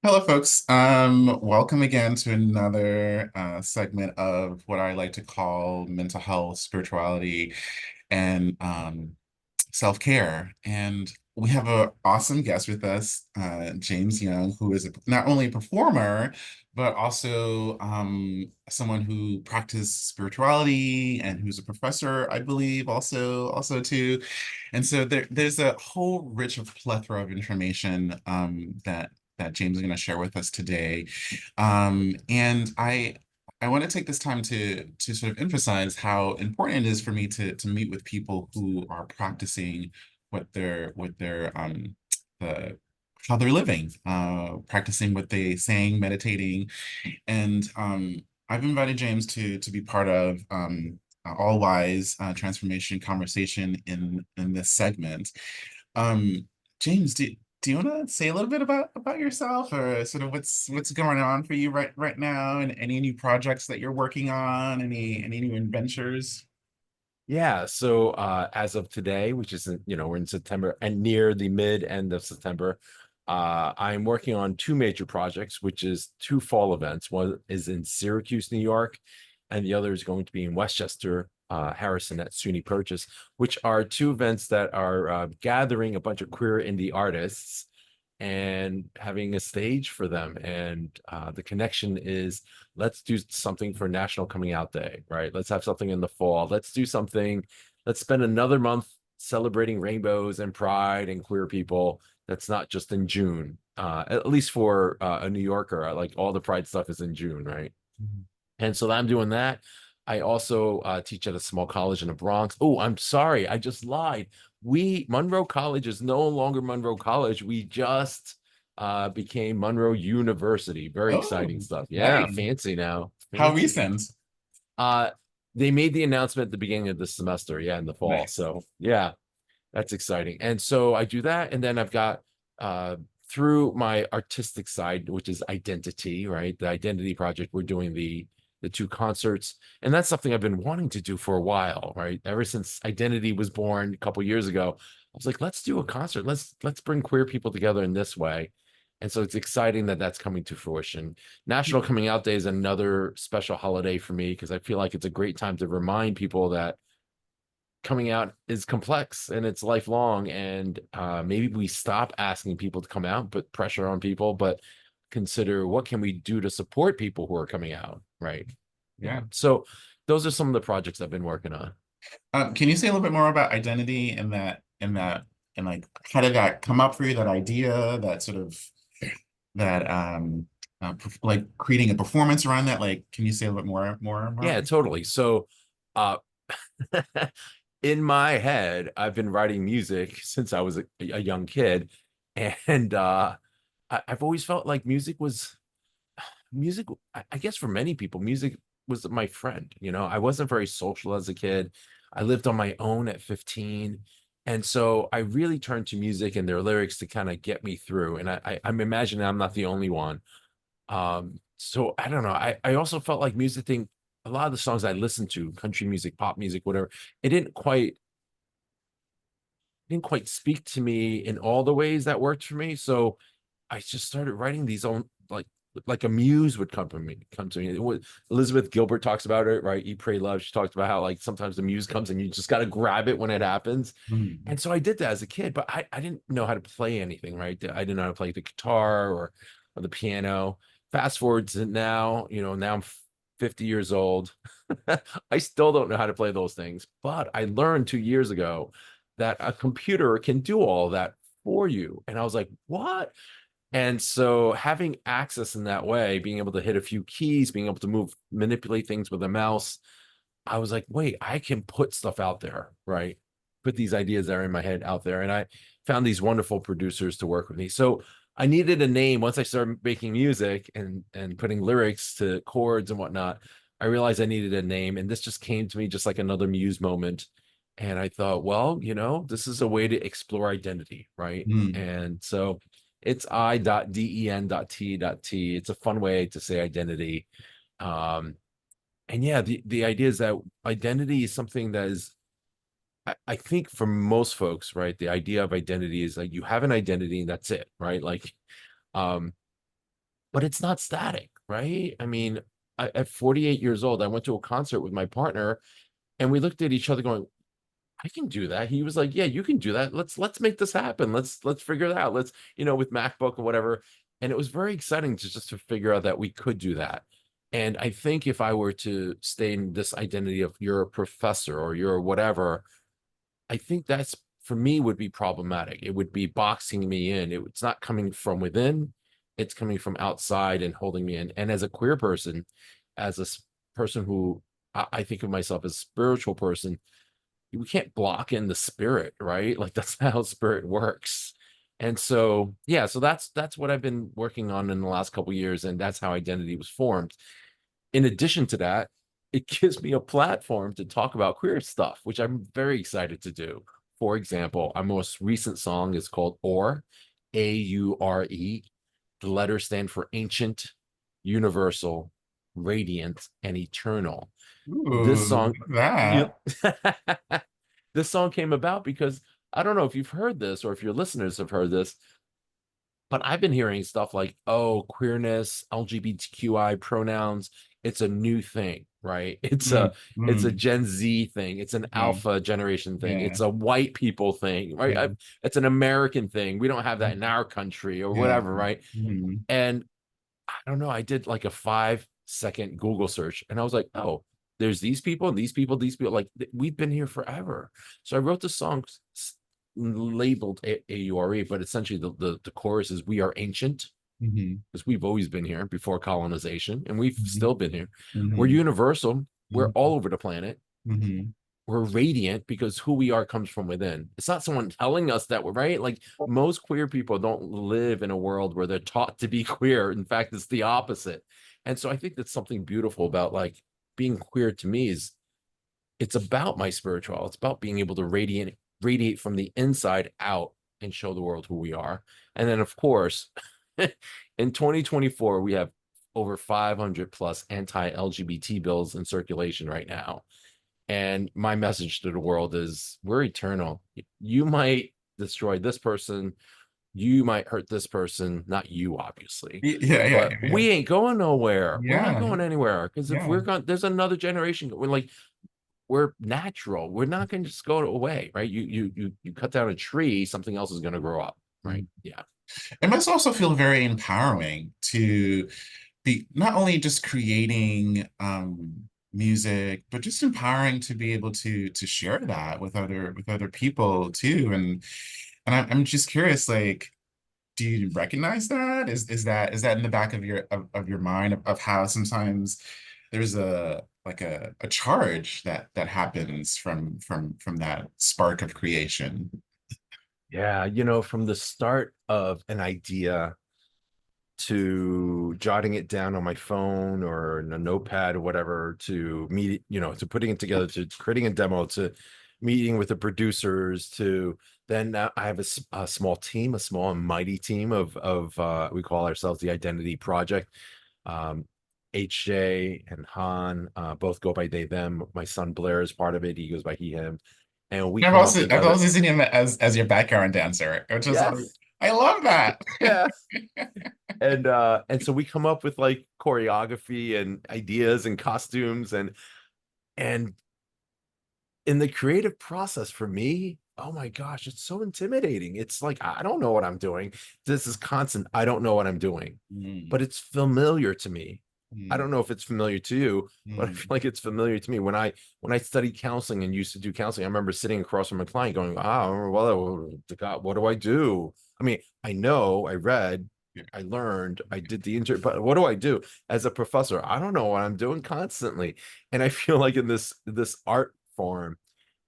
Hello, folks. Welcome again to another segment of what I like to call mental health, spirituality, and self-care. And we have an awesome guest with us, James Young, who is not only a performer, but also someone who practiced spirituality and who's a professor, I believe, also too. And so there's a whole rich of plethora of information that James is going to share with us today. And I want to take this time to sort of emphasize how important it is for me to meet with people who are practicing what they're the how they're living, practicing what they saying, meditating, and I've invited James to be part of All Wise Transformation Conversation in this segment. Um, James, do you want to say a little bit about yourself, or sort of what's going on for you right now, and any new projects that you're working on, any new adventures? Yeah, so as of today, which is we're in September and near the mid end of September, I'm working on two major projects, which is two fall events. One is in Syracuse, New York, and the other is going to be in Westchester, Harrison at SUNY Purchase, which are two events that are gathering a bunch of queer indie artists and having a stage for them. And the connection is, let's do something for National Coming Out Day, right? Let's have something in the fall. Let's do something. Let's spend another month celebrating rainbows and pride and queer people. That's not just in June. At least for a New Yorker, like all the pride stuff is in June, right? Mhm. And so I'm doing that. I also teach at a small college in the Bronx. Oh, I'm sorry, I just lied. Monroe College is no longer Monroe College. We just became Monroe University. Very exciting Oh, stuff. Yeah, nice. fancy now. How Fancy. recent? Uh, they made the announcement at the beginning of this semester, yeah, in the fall. Nice. So yeah, that's exciting. And so I do that, and then I've got through my artistic side, which is I.Den.T.T, right? The identity project, we're doing the two concerts. And that's something I've been wanting to do for a while, right? Ever since Identity was born a couple years ago, I was like, let's do a concert. Let's bring queer people together in this way. And so it's exciting that that's coming to fruition. National Coming Out Day is another special holiday for me because I feel like it's a great time to remind people that coming out is complex and it's lifelong, and maybe we stop asking people to come out, put pressure on people, but consider what can we do to support people who are coming out, right? Yeah, Yeah. so those are some of the projects I've been working on. Can you say a little bit more about identity and like how did that come up for you? That idea, that sort of that like creating a performance around that. Like, can you say a little bit more about Yeah, it? totally. So uh in my head, I've been writing music since I was a young kid, and I've always felt like music. I guess for many people, music was my friend. I wasn't very social as a kid. I lived on my own at 15. And so I really turned to music and their lyrics to kind of get me through. And I'm imagining I'm not the only one. So I don't know. I also felt like music thing, a lot of the songs I listened to, country music, pop music, whatever, it didn't quite speak to me in all the ways that worked for me. So I just started writing these own, like a muse would come to me. Elizabeth Gilbert talks about it, right? Eat, Pray, Love. She talks about how like sometimes the muse comes and you just got to grab it when it happens. Mhm. And so I did that as a kid, but I didn't know how to play anything, right? I didn't know how to play the guitar or the piano. Fast forward to now, now I'm 50 years old. I still don't know how to play those things, but I learned 2 years ago that a computer can do all that for you. And I was like, what? And so having access in that way, being able to hit a few keys, being able to manipulate things with a mouse, I was like, wait, I can put stuff out there, right? Put these ideas that are in my head out there. And I found these wonderful producers to work with me. So I needed a name. Once I started making music and putting lyrics to chords and whatnot, I realized I needed a name. And this just came to me just like another muse moment. And I thought, well, this is a way to explore identity, right? Mm. And so it's I.Den.T.T. It's a fun way to say identity. Um, and yeah, the idea is that identity is something that is, I think for most folks, right? The idea of identity is like you have an identity and that's it, right? Like, um, but it's not static, right? I mean, at 48 years old, I went to a concert with my partner and we looked at each other going, I can do that. He was like, yeah, you can do that. Let's make this happen. Let's figure it out. Let's, with MacBook or whatever. And it was very exciting to just to figure out that we could do that. And I think if I were to stay in this identity of you're a professor or you're whatever, I think that's for me would be problematic. It would be boxing me in. It's not coming from within, it's coming from outside and holding me in. And as a queer person, as a person who I think of myself as a spiritual person, we can't block in the spirit, right? Like that's not how spirit works. And so, yeah, so that's what I've been working on in the last couple of years, and that's how identity was formed. In addition to that, it gives me a platform to talk about queer stuff, which I'm very excited to do. For example, our most recent song is called Or, Aure. The letters stand for ancient, universal, radiant, and eternal. This Ooh, song, look at you that. this song came about because I don't know if you've heard this or if your listeners have heard this, but I've been hearing stuff like, oh, queerness, LGBTQI pronouns, it's a new thing, right? Mm, It's a mm, Gen Z thing, it's an yeah, alpha generation thing, yeah, it's a white people thing, right? yeah, It's an American thing. We don't have that in our country or yeah. whatever, right? Mm, And I don't know, I did like a 5-second Google search and I was like, oh, there's these people and these people, like we've been here forever. So I wrote the song labeled AURE, but essentially the chorus is we are ancient mhm, because we've always been here before colonization and we've mhm, still been here. We're mhm, universal. We're mhm, all over the planet. mhm. We're radiant because who we are comes from within. It's not someone telling us that we're right. Like most queer people don't live in a world where they're taught to be queer. In fact, it's the opposite. And so I think that's something beautiful about like being queer to me is it's about my spiritual. It's about being able to radiate from the inside out and show the world who we are. And then of course, in 2024, we have over 500 plus anti-LGBT bills in circulation right now. And my message to the world is we're eternal. You might destroy this person, you might hurt this person, not you, obviously, Yeah, yeah, but yeah, we ain't going nowhere. We're not yeah, going anywhere because if yeah. we're going, there's another generation. We're like, we're natural. We're not going to just go away, right? You cut down a tree, something else is going to grow up, right? Mm. Yeah. It must also feel very empowering to be not only just creating music, but just empowering to be able to share that with other people too. And I'm just curious, like, do you recognize that? Is that in the back of of your mind of how sometimes there's a like a charge that happens from that spark of creation? Yeah. From the start of an idea to jotting it down on my phone or in a notepad or whatever to meet, to putting it together, to creating a demo, to meeting with the producers, to then I have a small team, a small and mighty team of we call ourselves the I.Den.T Project. Um, HJ and Han both go by they them. My son Blair is part of it. He goes by he him, and we come up I've together. also seen him as your background dancer, which is like Yes. I love that. Yeah. And so we come up with like choreography and ideas and costumes and in the creative process for me, oh my gosh, it's so intimidating. It's like I don't know what I'm doing. This is constant. I don't know what I'm doing, Mm, but it's familiar to me. I mm, don't know if it's familiar to you, but I feel mm. like it's familiar to me. When I studied counseling and used to do counseling, I remember sitting across from a client going, "Ah, well, God, what do I do?" I mean, I know, I read, Yeah. I learned, I did the intern, but what do I do as a professor? I don't know what I'm doing constantly, and I feel like in this art form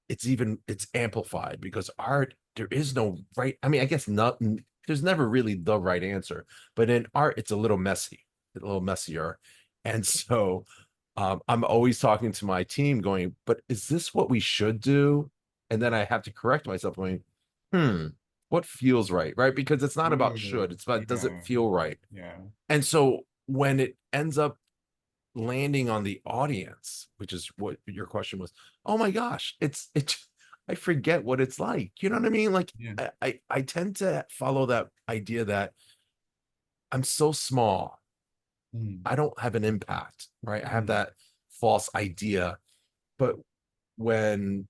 it's amplified because art there is no right. I mean, I guess not, there's never really the right answer, but in art it's a little messy, a little messier. And so I'm always talking to my team going, but is this what we should do? And then I have to correct myself going, hmm, what feels right, because it's not about Ooh, should, it's about does it yeah, feel right. yeah, And so when it ends up landing on the audience, which is what your question was. Oh my gosh, I forget what it's like. You know what I mean? Like yeah. I tend to follow that idea that I'm so small. Mm, I don't have an impact, right? I have mm. that false idea. But when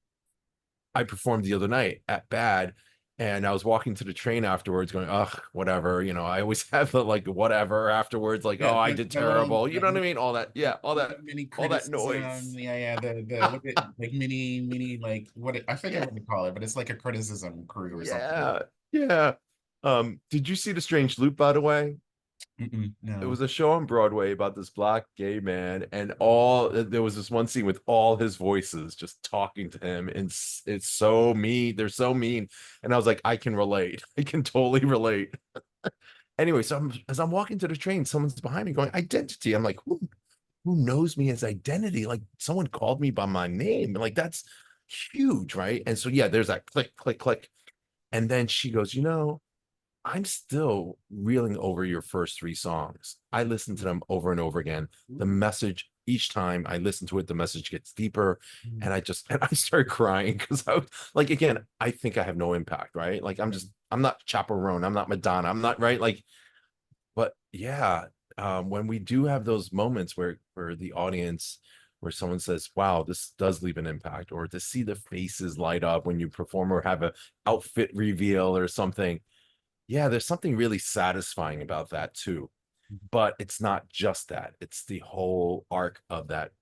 I performed the other night at Bad, and I was walking to the train afterwards going, ugh, whatever. I always have the like whatever afterwards, like, Yeah, oh, I did the little terrible. You know what I mean? All that, yeah, the mini all that criticism. noise. Yeah, yeah. The what it like mini like I forget Yeah, what they call it, but it's like a criticism crew or something. yeah, yeah. Did you see The Strange Loop, by the way? Mm-mm, It no. was a show on Broadway about this black gay man, and all there was this one scene with all his voices just talking to him, and it's so mean. They're so mean, and I was like, I can relate. I can totally relate. Anyway, so as I'm walking to the train, someone's behind me going, "I.Den.T.T." I'm like, who knows me as identity? Like someone called me by my name. Like that's huge, right? And so yeah, there's that click, click, click. And then she goes, I'm still reeling over your first three songs. I listen to them over and over again. The message, each time I listen to it, the message gets deeper. And and I start crying because I was like, again, I think I have no impact, right? Like I'm not Chaperone. I'm not Madonna. I'm not right. Like, but yeah, when we do have those moments where the audience, where someone says, wow, this does leave an impact, or to see the faces light up when you perform or have a outfit reveal or something, yeah, there's something really satisfying about that too. But it's not just that, it's the whole arc of that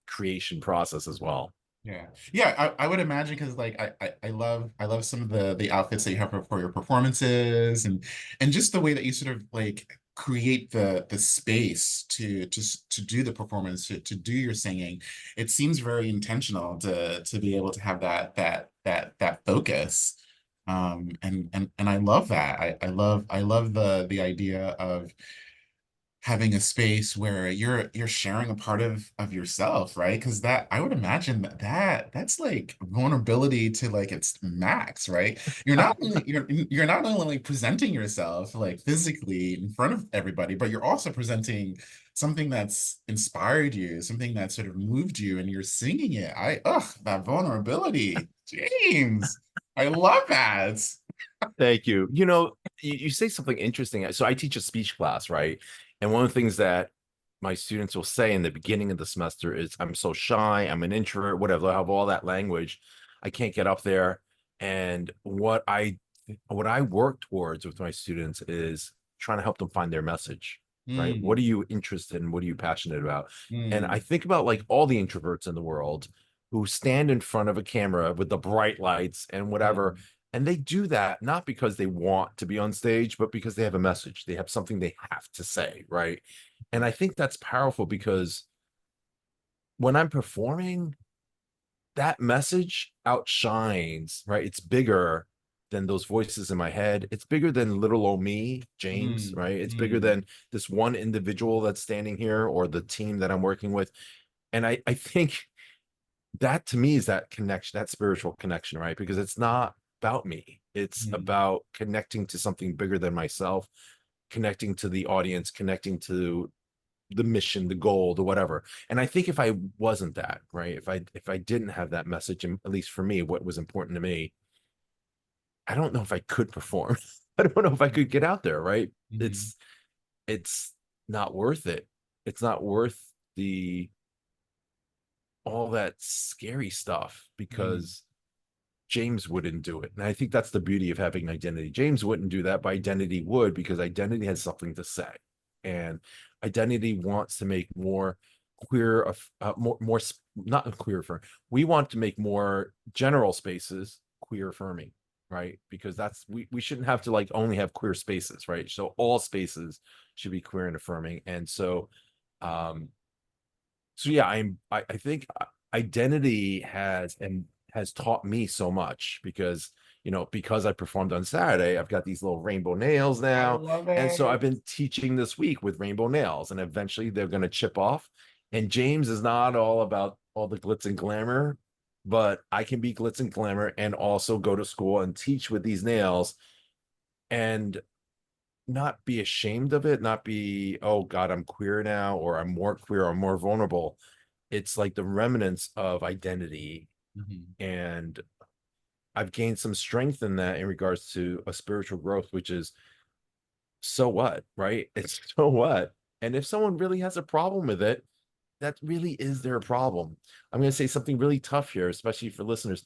creation process as well. Yeah. Yeah, I would imagine because like I love some of the outfits that you have for your performances and just the way that you sort of like create the space to do the performance to do your singing. It seems very intentional to be able to have that focus. And I love that. I love the idea of having a space where you're sharing a part of yourself, right? Because that I would imagine that's like vulnerability to like its max, right? You're not only like presenting yourself like physically in front of everybody, but you're also presenting something that's inspired you, something that sort of moved you, and you're singing it. That vulnerability, James. I love that. Thank you. You say something interesting. So I teach a speech class, right? And one of the things that my students will say in the beginning of the semester is, I'm so shy, I'm an introvert, whatever, I have all that language. I can't get up there. And what I work towards with my students is trying to help them find their message, right? What are Mm, you interested in? What are you passionate about? And I mm, think about like all the introverts in the world who stand in front of a camera with the bright lights and whatever, mm, and they do that not because they want to be on stage, but because they have a message. They have something they have to say, right? And I think that's powerful because when I'm performing, that message outshines, right? It's bigger than those voices in my head. It's bigger than little old me, James, mm, right? It's bigger mm. than this one individual that's standing here or the team that I'm working with. And I think that to me is that connection, that spiritual connection, right? Because it's not about me. It's Mm, about connecting to something bigger than myself, connecting to the audience, connecting to the mission, the goal, the whatever. And I think if I wasn't that, right? If I didn't have that message, and at least for me, what was important to me, I don't know if I could perform. I don't know if I could get out there, right? mhm, It's not worth it. It's not worth the all that scary stuff mm, because James wouldn't do it. And I think that's the beauty of having identity. James wouldn't do that, but identity would, because identity has something to say. And identity wants to make more queer, more, not queer affirming. We want to make more general spaces queer affirming, right? Because we shouldn't have to like only have queer spaces, right? So all spaces should be queer and affirming. And um, so yeah, I think identity has taught me so much because because I performed on Saturday, I've got these little rainbow nails I now. love And so I've it. been teaching this week with rainbow nails, and eventually they're going to chip off. And James is not all about all the glitz and glamour, but I can be glitz and glamour and also go to school and teach with these nails and not be ashamed of it, not be, oh God, I'm queer now, or I'm more queer or more vulnerable. It's like the remnants of identity. Mhm, And I've gained some strength in that in regards to a spiritual growth, which is so what, right? It's so what. And if someone really has a problem with it, that really is their problem. I'm going to say something really tough here, especially for listeners.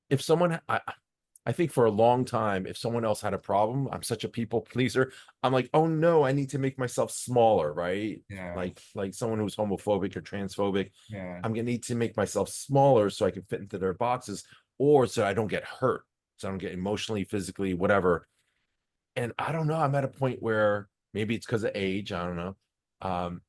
If someone, I think for a long time, if someone else had a problem, I'm such a people pleaser. I'm like, oh no, I need to make myself smaller, right? Yeah. Like someone who's homophobic or transphobic, Yeah. I'm gonna need to make myself smaller so I can fit into their boxes, or so I don't get hurt, so I don't get emotionally, physically, whatever. And I don't know. I'm at a point where maybe it's because of age. I don't know. Um,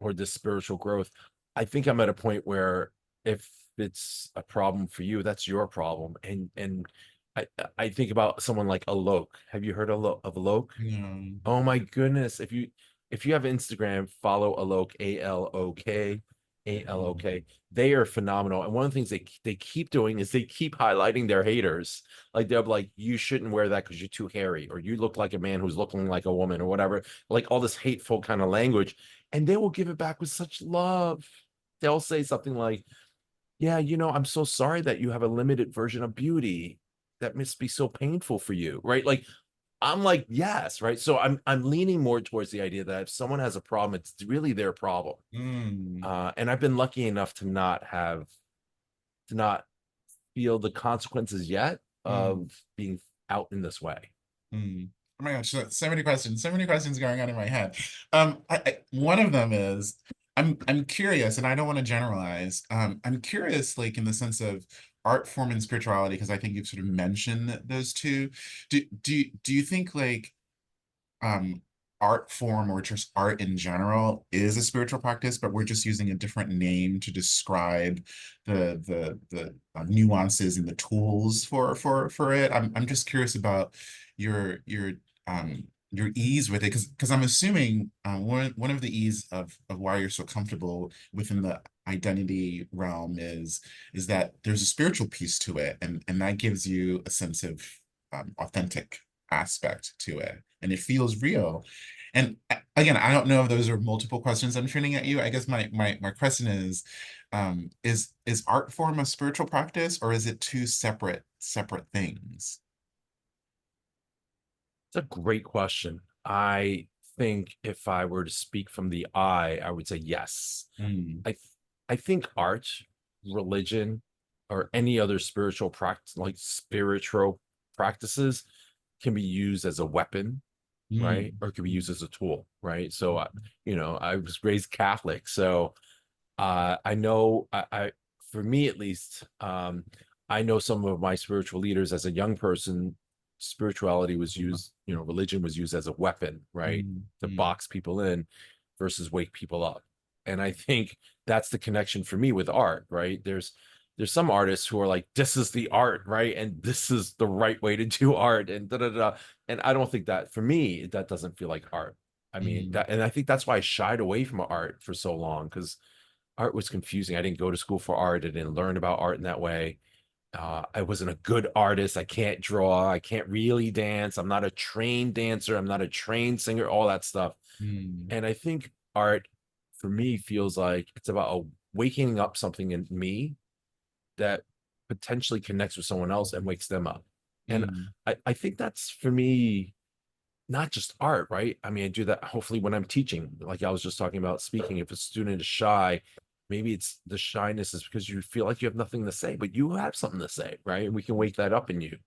or this spiritual growth. I think I'm at a point where if it's a problem for you, that's your problem. And I I think about someone like Alok. Have you heard of Alok? No. Oh my goodness. If you have Instagram, follow Alok, Alok, Alok. They are phenomenal. And one of the things they keep doing is they keep highlighting their haters. Like they're like, you shouldn't wear that because you're too hairy, or you look like a man who's looking like a woman, or whatever. Like all this hateful kind of language. And they will give it back with such love. They'll say something like, yeah, I'm so sorry that you have a limited version of beauty. That must be so painful for you, right? Like I'm like, yes, right. So I'm leaning more towards the idea that if someone has a problem, it's really their problem. Mm, And I've been lucky enough to not feel the consequences yet mm, of being out in this way. mm. Oh my gosh, so many questions going on in my head. One of them is I'm curious, and I don't want to generalize. I'm curious, like in the sense of art form and spirituality, because I think you've sort of mentioned those two. Do you think like um art form or just art in general is a spiritual practice, but we're just using a different name to describe the nuances and the tools for it. I'm just curious about your ease with it, because I'm assuming one of the ease of why you're so comfortable within the identity realm is that there's a spiritual piece to it, and that gives you a sense of authentic aspect to it, and it feels real. And again, I don't know if those are multiple questions I'm shooting at you. I guess my question is art form a spiritual practice, or is it two separate things? It's a great question. I think if I were to speak from the I would say yes. Mm, I th- I think art, religion, or any other spiritual practice, like spiritual practices, can be used as a weapon, right? mm, Or it can be used mm, as a tool, right? So, I was raised Catholic, so I know for me at least, I know some of my spiritual leaders as a young person, spirituality was used, religion was used as a weapon, right? mm, To mm, box people in versus wake people up. And I think that's the connection for me with art, right? There's some artists who are like, this is the art, right? And this is the right way to do art, and da da da. And I don't think that for me, that doesn't feel like art. I mean, mm, that, and I think that's why I shied away from art for so long, because art was confusing. I didn't go to school for art. I didn't learn about art in that way. I wasn't a good artist. I can't draw. I can't really dance. I'm not a trained dancer. I'm not a trained singer, all that stuff. mm, And I think art for me feels like it's about waking up something in me that potentially connects with someone else and wakes them up. And mm, I think that's for me not just art, right? I mean, I do that hopefully when I'm teaching. Like I was just talking about speaking, if a student is shy, maybe it's the shyness is because you feel like you have nothing to say, but you have something to say, right? And we can wake that up in you,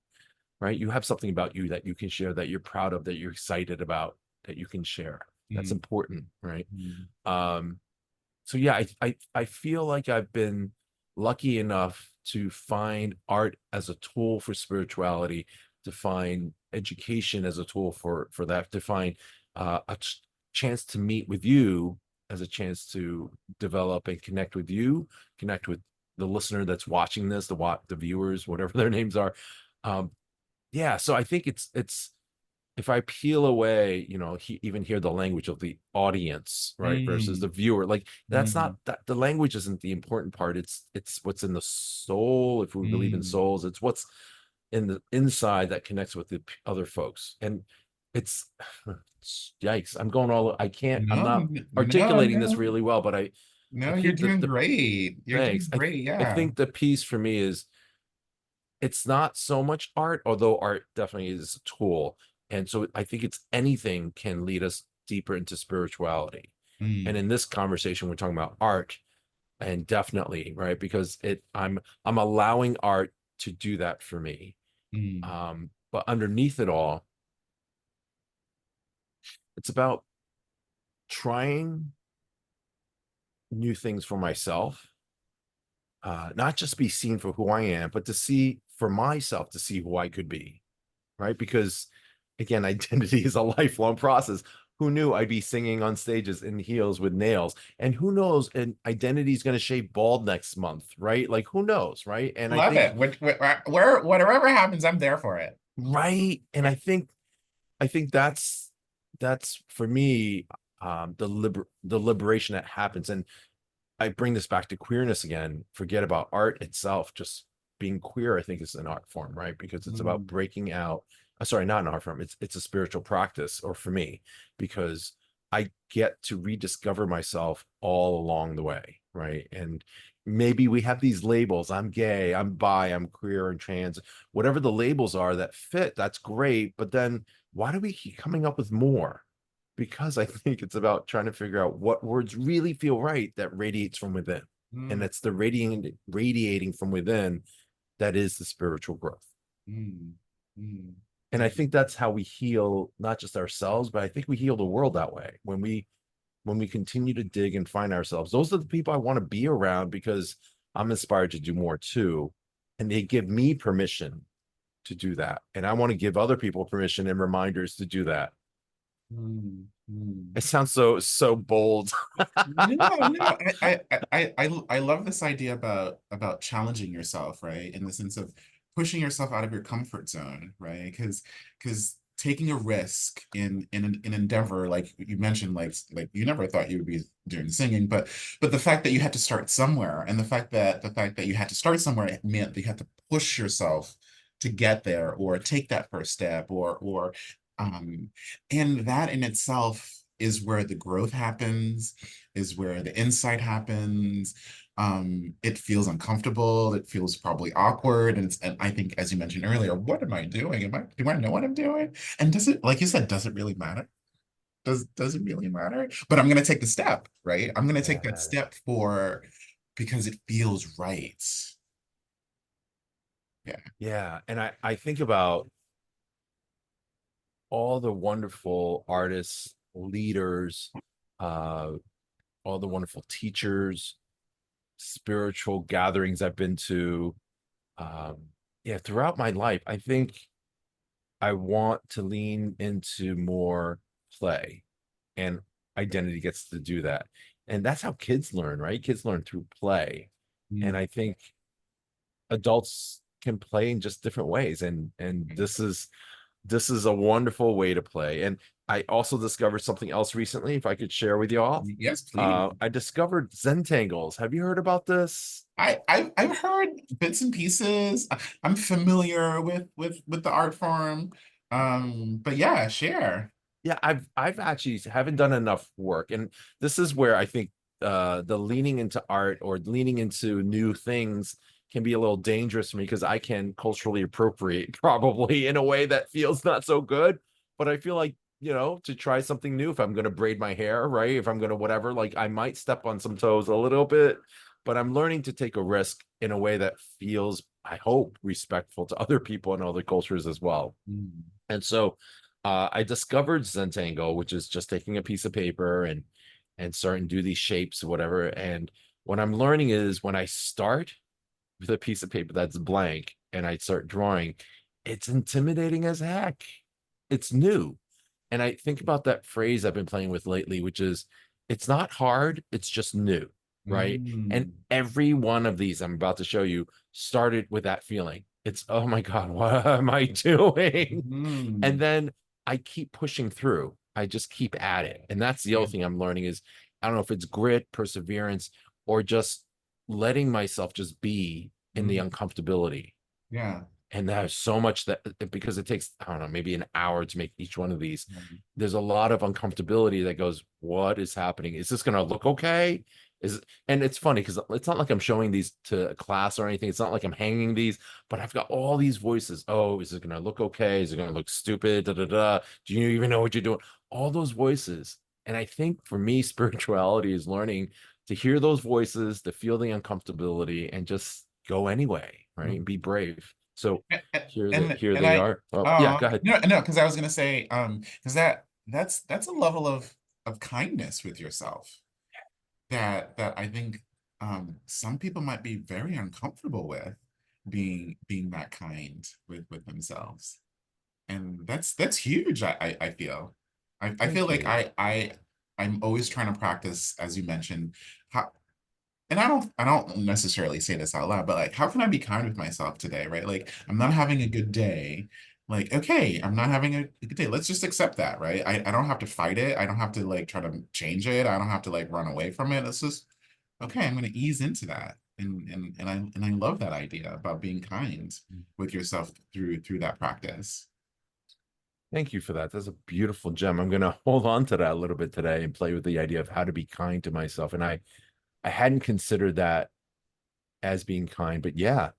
right? You have something about you that you can share, that you're proud of, that you're excited about, that you can share. That's mm, important, right? mm, Um, so yeah, I feel like I've been lucky enough to find art as a tool for spirituality, to find education as a tool for that, to find chance to meet with you as a chance to develop and connect with you, connect with the listener that's watching this, the viewers, whatever their names are. Um, yeah, so I think it's if I peel away, even hear the language of the audience, right, versus the mm, viewer, like that's not mm, that the language isn't the important part. It's what's in the soul. If we believe in mm. souls, it's what's in the inside that connects with the other folks. And it's yikes. I'm No, not no, articulating this no, really well, but I no, you're think that doing the great. You're doing thanks. great. I Yeah. think the piece for me is it's not so much art, although art definitely is a tool. And so I think it's anything can lead us deeper into spirituality. And Mm, in this conversation, we're talking about art, and definitely, right? Because I'm allowing art to do that for me. mm, But underneath it all, it's about trying new things for myself, not just be seen for who I am, but to see for myself, to see who I could be, right? Because again, identity is a lifelong process. Who knew I'd be singing on stages in heels with nails? And who knows, an identity is going to shave bald next month, right? Like, who knows, right? And I love think, it. Whatever happens, I'm there for it. right. And I think that's for me, the liberation that happens. And I bring this back to queerness again. Forget about art itself. Just being queer, I think, is an art form, right? Because it's about Mm, breaking out. Sorry, not an art form. It's a spiritual practice, or for me, because I get to rediscover myself all along the way, right? And maybe we have these labels. I'm gay, I'm bi, I'm queer and trans, whatever the labels are that fit, that's great. But then why do we keep coming up with more? Because I think it's about trying to figure out what words really feel right that radiates from within. And mm, it's the radiating from within that is the spiritual growth. mm, mm. And I Yeah. think that's how we heal not just ourselves, but I think we heal the world that way. When we continue to dig and find ourselves, those are the people I want to be around, because I'm inspired to do more too. And they give me permission to do that. And I want to give other people permission and reminders to do that. Mm, mm. It sounds so bold. No, no. I love this idea about challenging yourself, right? In the sense of pushing yourself out of your comfort zone, right? Because taking a risk in an endeavor, like you mentioned, like you never thought you would be doing singing, but the fact that you had to start somewhere, and the fact that you had to start somewhere, it meant that you had to push yourself to get there, or take that first step, or um and that in itself is where the growth happens, is where the insight happens. It feels uncomfortable. It feels probably awkward. And I think, as you mentioned earlier, what am I doing? Do I know what I'm doing? And does it, like you said, does it really matter? Does it really matter? But I'm gonna take the step, right? I'm gonna take that Yeah. step because it feels right. Yeah. Yeah. And I think about all the wonderful artists, leaders, uh, all the wonderful teachers, spiritual gatherings I've been to. Um, yeah, throughout my life, I think I want to lean into more play, and identity gets to do that. And that's how kids learn, right? Kids learn through play. And Mm, I think adults can play in just different ways. And mm. this is a wonderful way to play. And I also discovered something else recently, if I could share with y'all. Yes, please. I discovered Zentangles. Have you heard about this? I've heard bits and pieces. I'm familiar with the art form. But yeah, share. Yeah, I've actually haven't done enough work. And this is where I think the leaning into art or leaning into new things can be a little dangerous for me, because I can culturally appropriate probably in a way that feels not so good. But I feel like, to try something new, if I'm going to braid my hair, right? If I'm going to whatever, like I might step on some toes a little bit, but I'm learning to take a risk in a way that feels, I hope, respectful to other people and other cultures as well. Mm, And so I discovered Zentangle, which is just taking a piece of paper and starting to do these shapes or whatever. And what I'm learning is, when I start with a piece of paper that's blank and I start drawing, it's intimidating as heck. It's new. And I think about that phrase I've been playing with lately, which is, it's not hard, it's just new, right? And mm, every one of these I'm about to show you started with that feeling. It's, oh my God, what am I doing? And mm. then I keep pushing through. I just keep at it. And that's the other Yeah, thing I'm learning is, I don't know if it's grit, perseverance, or just letting myself just be in the mm, uncomfortability. yeah. And there's so much that, because it takes, I don't know, maybe an hour to make each one of these. Mm, There's a lot of uncomfortability that goes, what is happening? Is this going to look okay? And it's funny because it's not like I'm showing these to a class or anything. It's not like I'm hanging these, but I've got all these voices. Oh, is it going to look okay? Is it going to look stupid? Da, da, da. Do you even know what you're doing? all those voices. And I think for me, spirituality is learning to hear those voices, to feel the uncomfortability, and just go anyway, right? And be brave. So here And they I are. Oh, yeah, go ahead. no, because I was gonna say, because that's a level of kindness with yourself that I think some people might be very uncomfortable with being that kind with themselves. And that's huge, I feel. I feel Thank like you. I'm always trying to practice, as you mentioned, how and I don't necessarily say this out loud, but like, how can I be kind with myself today, right? Like, I'm not having a good day. Like, okay, I'm not having a good day. Let's just accept that, right? I don't have to fight it. I don't have to like try to change it. I don't have to like run away from it. It's just okay, I'm gonna ease into that. And I love that idea about being kind with yourself through that practice. Thank you for that. That's a beautiful gem. I'm going to hold on to that a little bit today and play with the idea of how to be kind to myself. And I hadn't considered that as being kind, but yeah,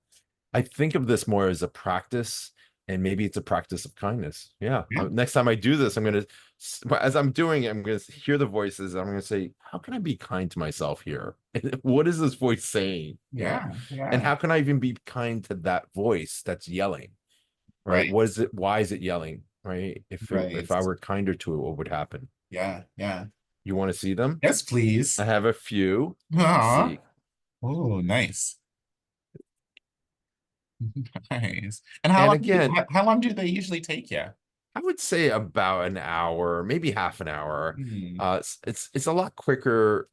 I think of this more as a practice, and maybe it's a practice of kindness. Yeah. Yeah, Next time I do this, I'm going to, as I'm doing it, I'm going to hear the voices. I'm going to say, how can I be kind to myself here? What is this voice saying? Yeah. yeah, And yeah. how can I even be kind to that voice that's yelling? Right? Right, What is it? Why is it yelling? Right? right. If I were kinder to it, what would happen? Yeah, yeah. You want to see them? Yes, I please. have a few. Let's Aw. see. Oh, nice. Nice. And And again, how long do they usually take you? I would say about an hour, maybe half an hour. Hmm. It's a lot quicker.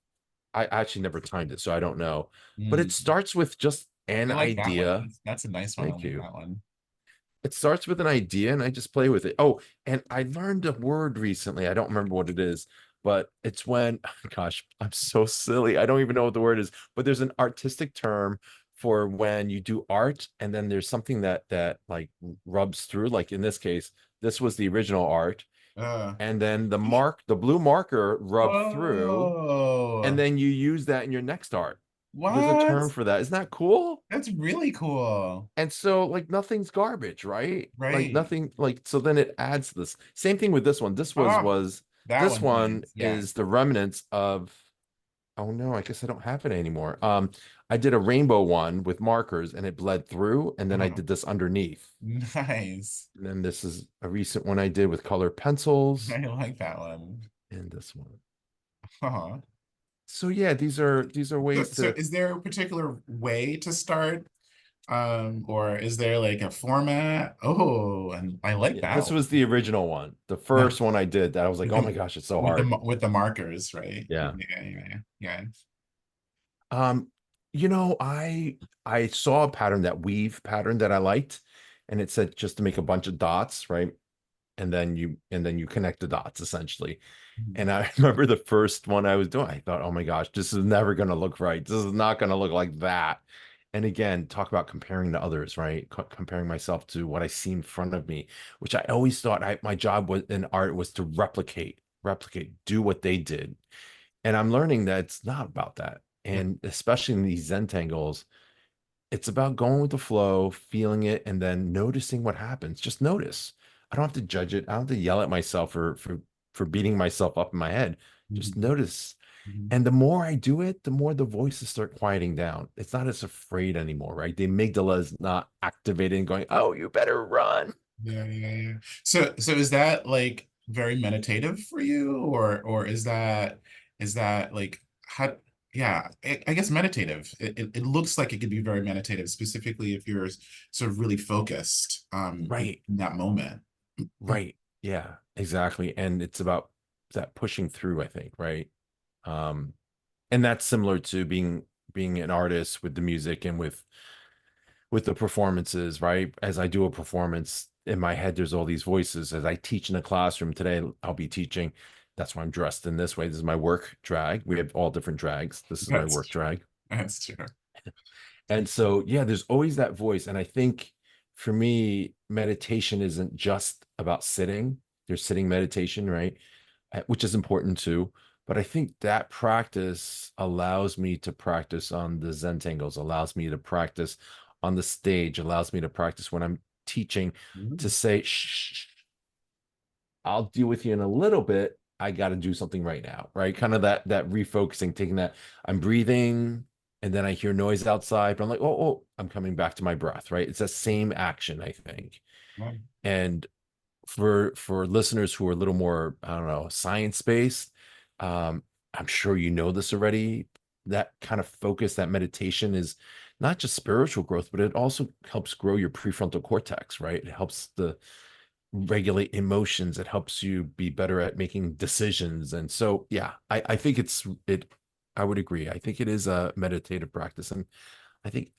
I actually never timed it, so I don't know. But it Hmm. starts with just an I like that one. idea. That's a nice one. I Thank like you. that one. It starts with an idea and I just play with it. Oh, and I learned a word recently. I don't remember what it is, but it's when, gosh, I'm so silly. I don't even know what the word is, but there's an artistic term for when you do art and then there's something that like rubs through. Like in this case, this was the original art. Uh, And then the blue marker rubbed through, and Whoa. then you use that in your next art. There's a What? term for that. Isn't that cool? That's really cool. And so like nothing's garbage, right? Like Right. nothing like so then it adds this. Same thing with this one. Oh, that This one's one nice. Yeah. is the remnants of oh no, I guess I don't have it anymore. I did a rainbow one with markers and it bled through and then I Uh-huh. did this underneath. Nice. And then this is a recent one I did with colored pencils I like that one. and this one. Uh-huh. So yeah, these are So, ways so to is there a particular way to start? Or is there like a format? Oh, and I like yeah, that this one. was the original one. The No, first one I did that I was like, with oh my the gosh, it's so hard. with the markers, right? Yeah. Yeah, yeah, yeah. Um, I saw a pattern, that weave pattern that I liked, and it said just to make a bunch of dots, right? And then you connect the dots essentially. Mhm. And I remember the first one I was doing, I thought, oh my gosh, this is never gonna look right. This is not gonna look like that. And again, talk about comparing to others, right? Comparing myself to what I see in front of me, which I always thought my job was in art was to replicate, do what they did. And I'm learning that it's not about that. Yeah. And especially in these Zentangles, it's about going with the flow, feeling it, and then noticing what happens. Just notice. I don't have to judge it. I don't have to yell at myself for beating myself up in my head. Just Mhm. notice. Mhm. And the more I do it, the more the voices start quieting down. It's not as afraid anymore, right? The amygdala is not activated and going, "Oh, you better run." Yeah, yeah, yeah. So is that like very meditative for you, or is that like how? Yeah, I guess meditative. It looks like it could be very meditative, specifically if you're sort of really focused Right. in that moment. Right. Yeah, exactly. And it's about that pushing through, I think, right? Um, and that's similar to being an artist with the music and with the performances, right? As I do a performance in my head, there's all these voices. As I teach in a classroom today, I'll be teaching. That's why I'm dressed in this way. This is my work drag. We have all different drags. This is my work That's drag. that's true. And so, yeah, there's always that voice. And I think for me, meditation isn't just about sitting. There's sitting meditation, right? Which is important too. But I think that practice allows me to practice on the Zentangles, allows me to practice on the stage, allows me to practice when I'm teaching to Mhm. say, shh, I'll deal with you in a little bit. I got to do something right now, right? Kind of that refocusing, taking that I'm breathing and then I hear noise outside, but I'm like, oh, I'm coming back to my breath, right? It's that same action, I think. Right. And for listeners who are a little more, I don't know, science based, I'm sure you know this already. That kind of focus, that meditation is not just spiritual growth, but it also helps grow your prefrontal cortex, right? It helps the regulate emotions. It helps you be better at making decisions. And so, yeah, I think I would agree. I think it is a meditative practice. And I think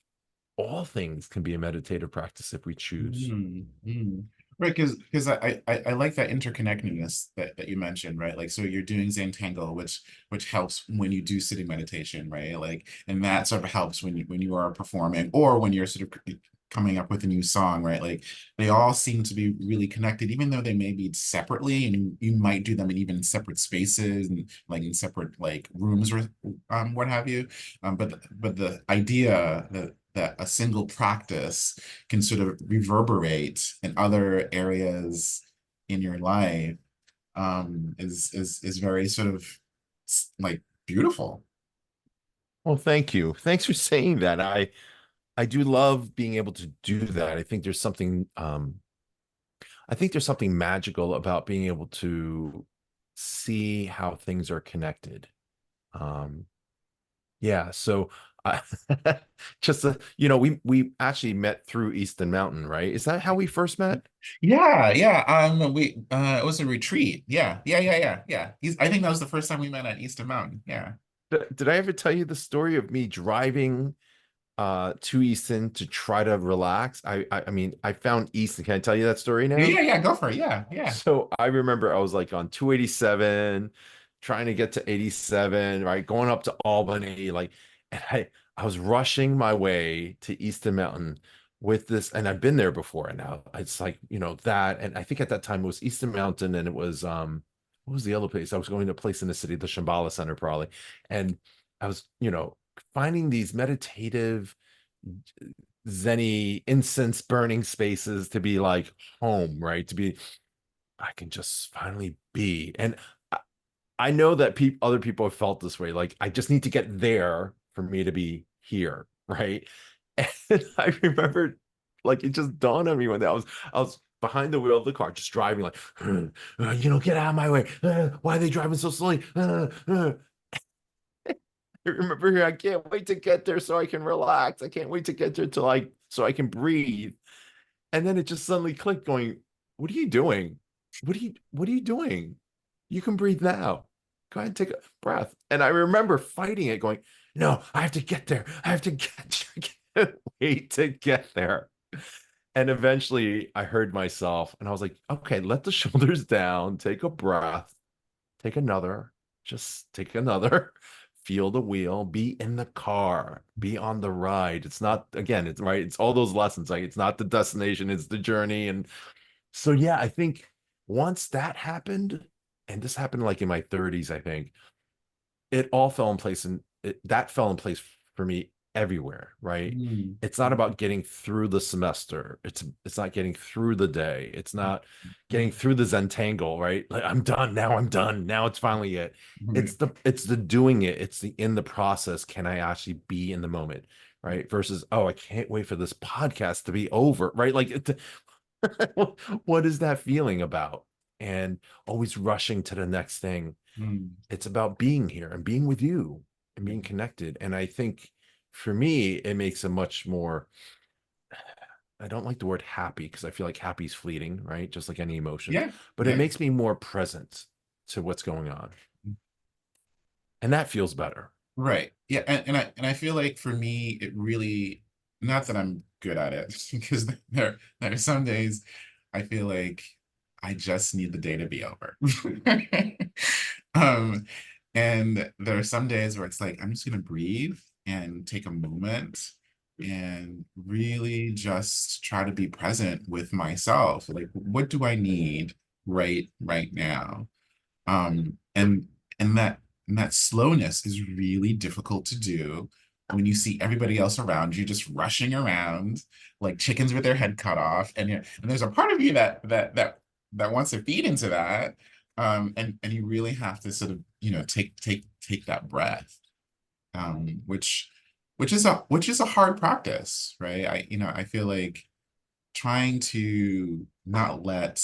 all things can be a meditative practice if we choose. Mm, mm. Right, because I like that interconnectedness that you mentioned, right? Like, so you're doing Zantangle, which helps when you do sitting meditation, right? Like, and that sort of helps when you are performing or when you're sort of coming up with a new song, right? Like, they all seem to be really connected, even though they may be separately, and you might do them in even separate spaces and like in separate like rooms or what have you. But the idea that a single practice can sort of reverberate in other areas in your life is very sort of like beautiful. Well, thank you. Thanks for saying that. I do love being able to do that. I think there's something magical about being able to see how things are connected. Um, yeah, so I just we actually met through Easton Mountain, right? Is that how we first met? Yeah, yeah. We it was a retreat. Yeah, yeah, yeah, yeah, yeah. I think that was the first time we met at Easton Mountain. Yeah. Did I ever tell you the story of me driving to Easton to try to relax? I mean, I found Easton. Can I tell you that story Yeah, now? yeah, yeah. Go for it. Yeah, yeah. So I remember I was like on 287, trying to get to 87, right? Going up to Albany, like, and I was rushing my way to Easton Mountain with this, and I've been there before, and now it's like, that, and I think at that time it was Easton Mountain, and it was what was the other place? I was going to a place in the city, the Shambhala Center, probably, and I was, finding these meditative zenny incense burning spaces to be like home, right? To be I can just finally be. And I know that other people have felt this way. Like, I just need to get there for me to be here, right? And I remember, like, it just dawned on me when I was behind the wheel of the car, just driving, like, get out of my way. Why are they driving so slowly? I remember here, I can't wait to get there so I can relax. I can't wait to get there so I can breathe. And then it just suddenly clicked, going, what are you doing? What are you doing? You can breathe now. Go ahead and take a breath. And I remember fighting it, going, no, I have to get there. I have to get I can't wait to get there. And eventually I heard myself and I was like, okay, let the shoulders down, take a breath, take another, just take another, feel the wheel, be in the car, be on the ride. It's not, again, it's right, it's all those lessons. Like, it's not the destination, it's the journey. And so, yeah, I think once that happened, and this happened like in my 30s, I think it all fell in place, and that fell in place for me everywhere, right? Mm, It's not about getting through the semester. It's not getting through the day. It's not getting through the Zentangle, right? Like, I'm done now. I'm done now. It's finally it. mm, It's the doing it. It's the in the process. Can I actually be in the moment, right? Versus, oh, I can't wait for this podcast to be over, right? Like, what is that feeling about? And always rushing to the next thing. mm, It's about being here and being with you and yeah, being connected. And I think for me, it makes a much more, I don't like the word happy because I feel like happy is fleeting, right? Just like any emotion, yeah, but it yeah. makes me more present to what's going on. And that feels better. Right. Yeah, and I feel like for me it really, not that I'm good at it because there are some days I feel like I just need the day to be over. Um and there are some days where it's like I'm just gonna breathe and take a moment and really just try to be present with myself. Like, what do I need right now? And and that and that slowness is really difficult to do when you see everybody else around you just rushing around like chickens with their head cut off. And there's a part of you that that wants to feed into that. And you really have to sort of, take that breath, which which is a hard practice, right? I feel like trying to not let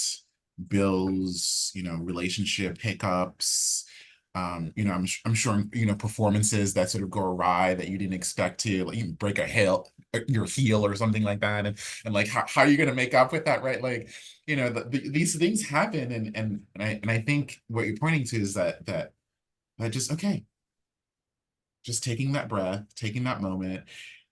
bills, relationship hiccups, I'm sure, performances that sort of go awry that you didn't expect to, like you break your heel or something like that, and like how are you going to make up with that, right? Like, these things happen, and I think what you're pointing to is that just okay, just taking that breath, taking that moment,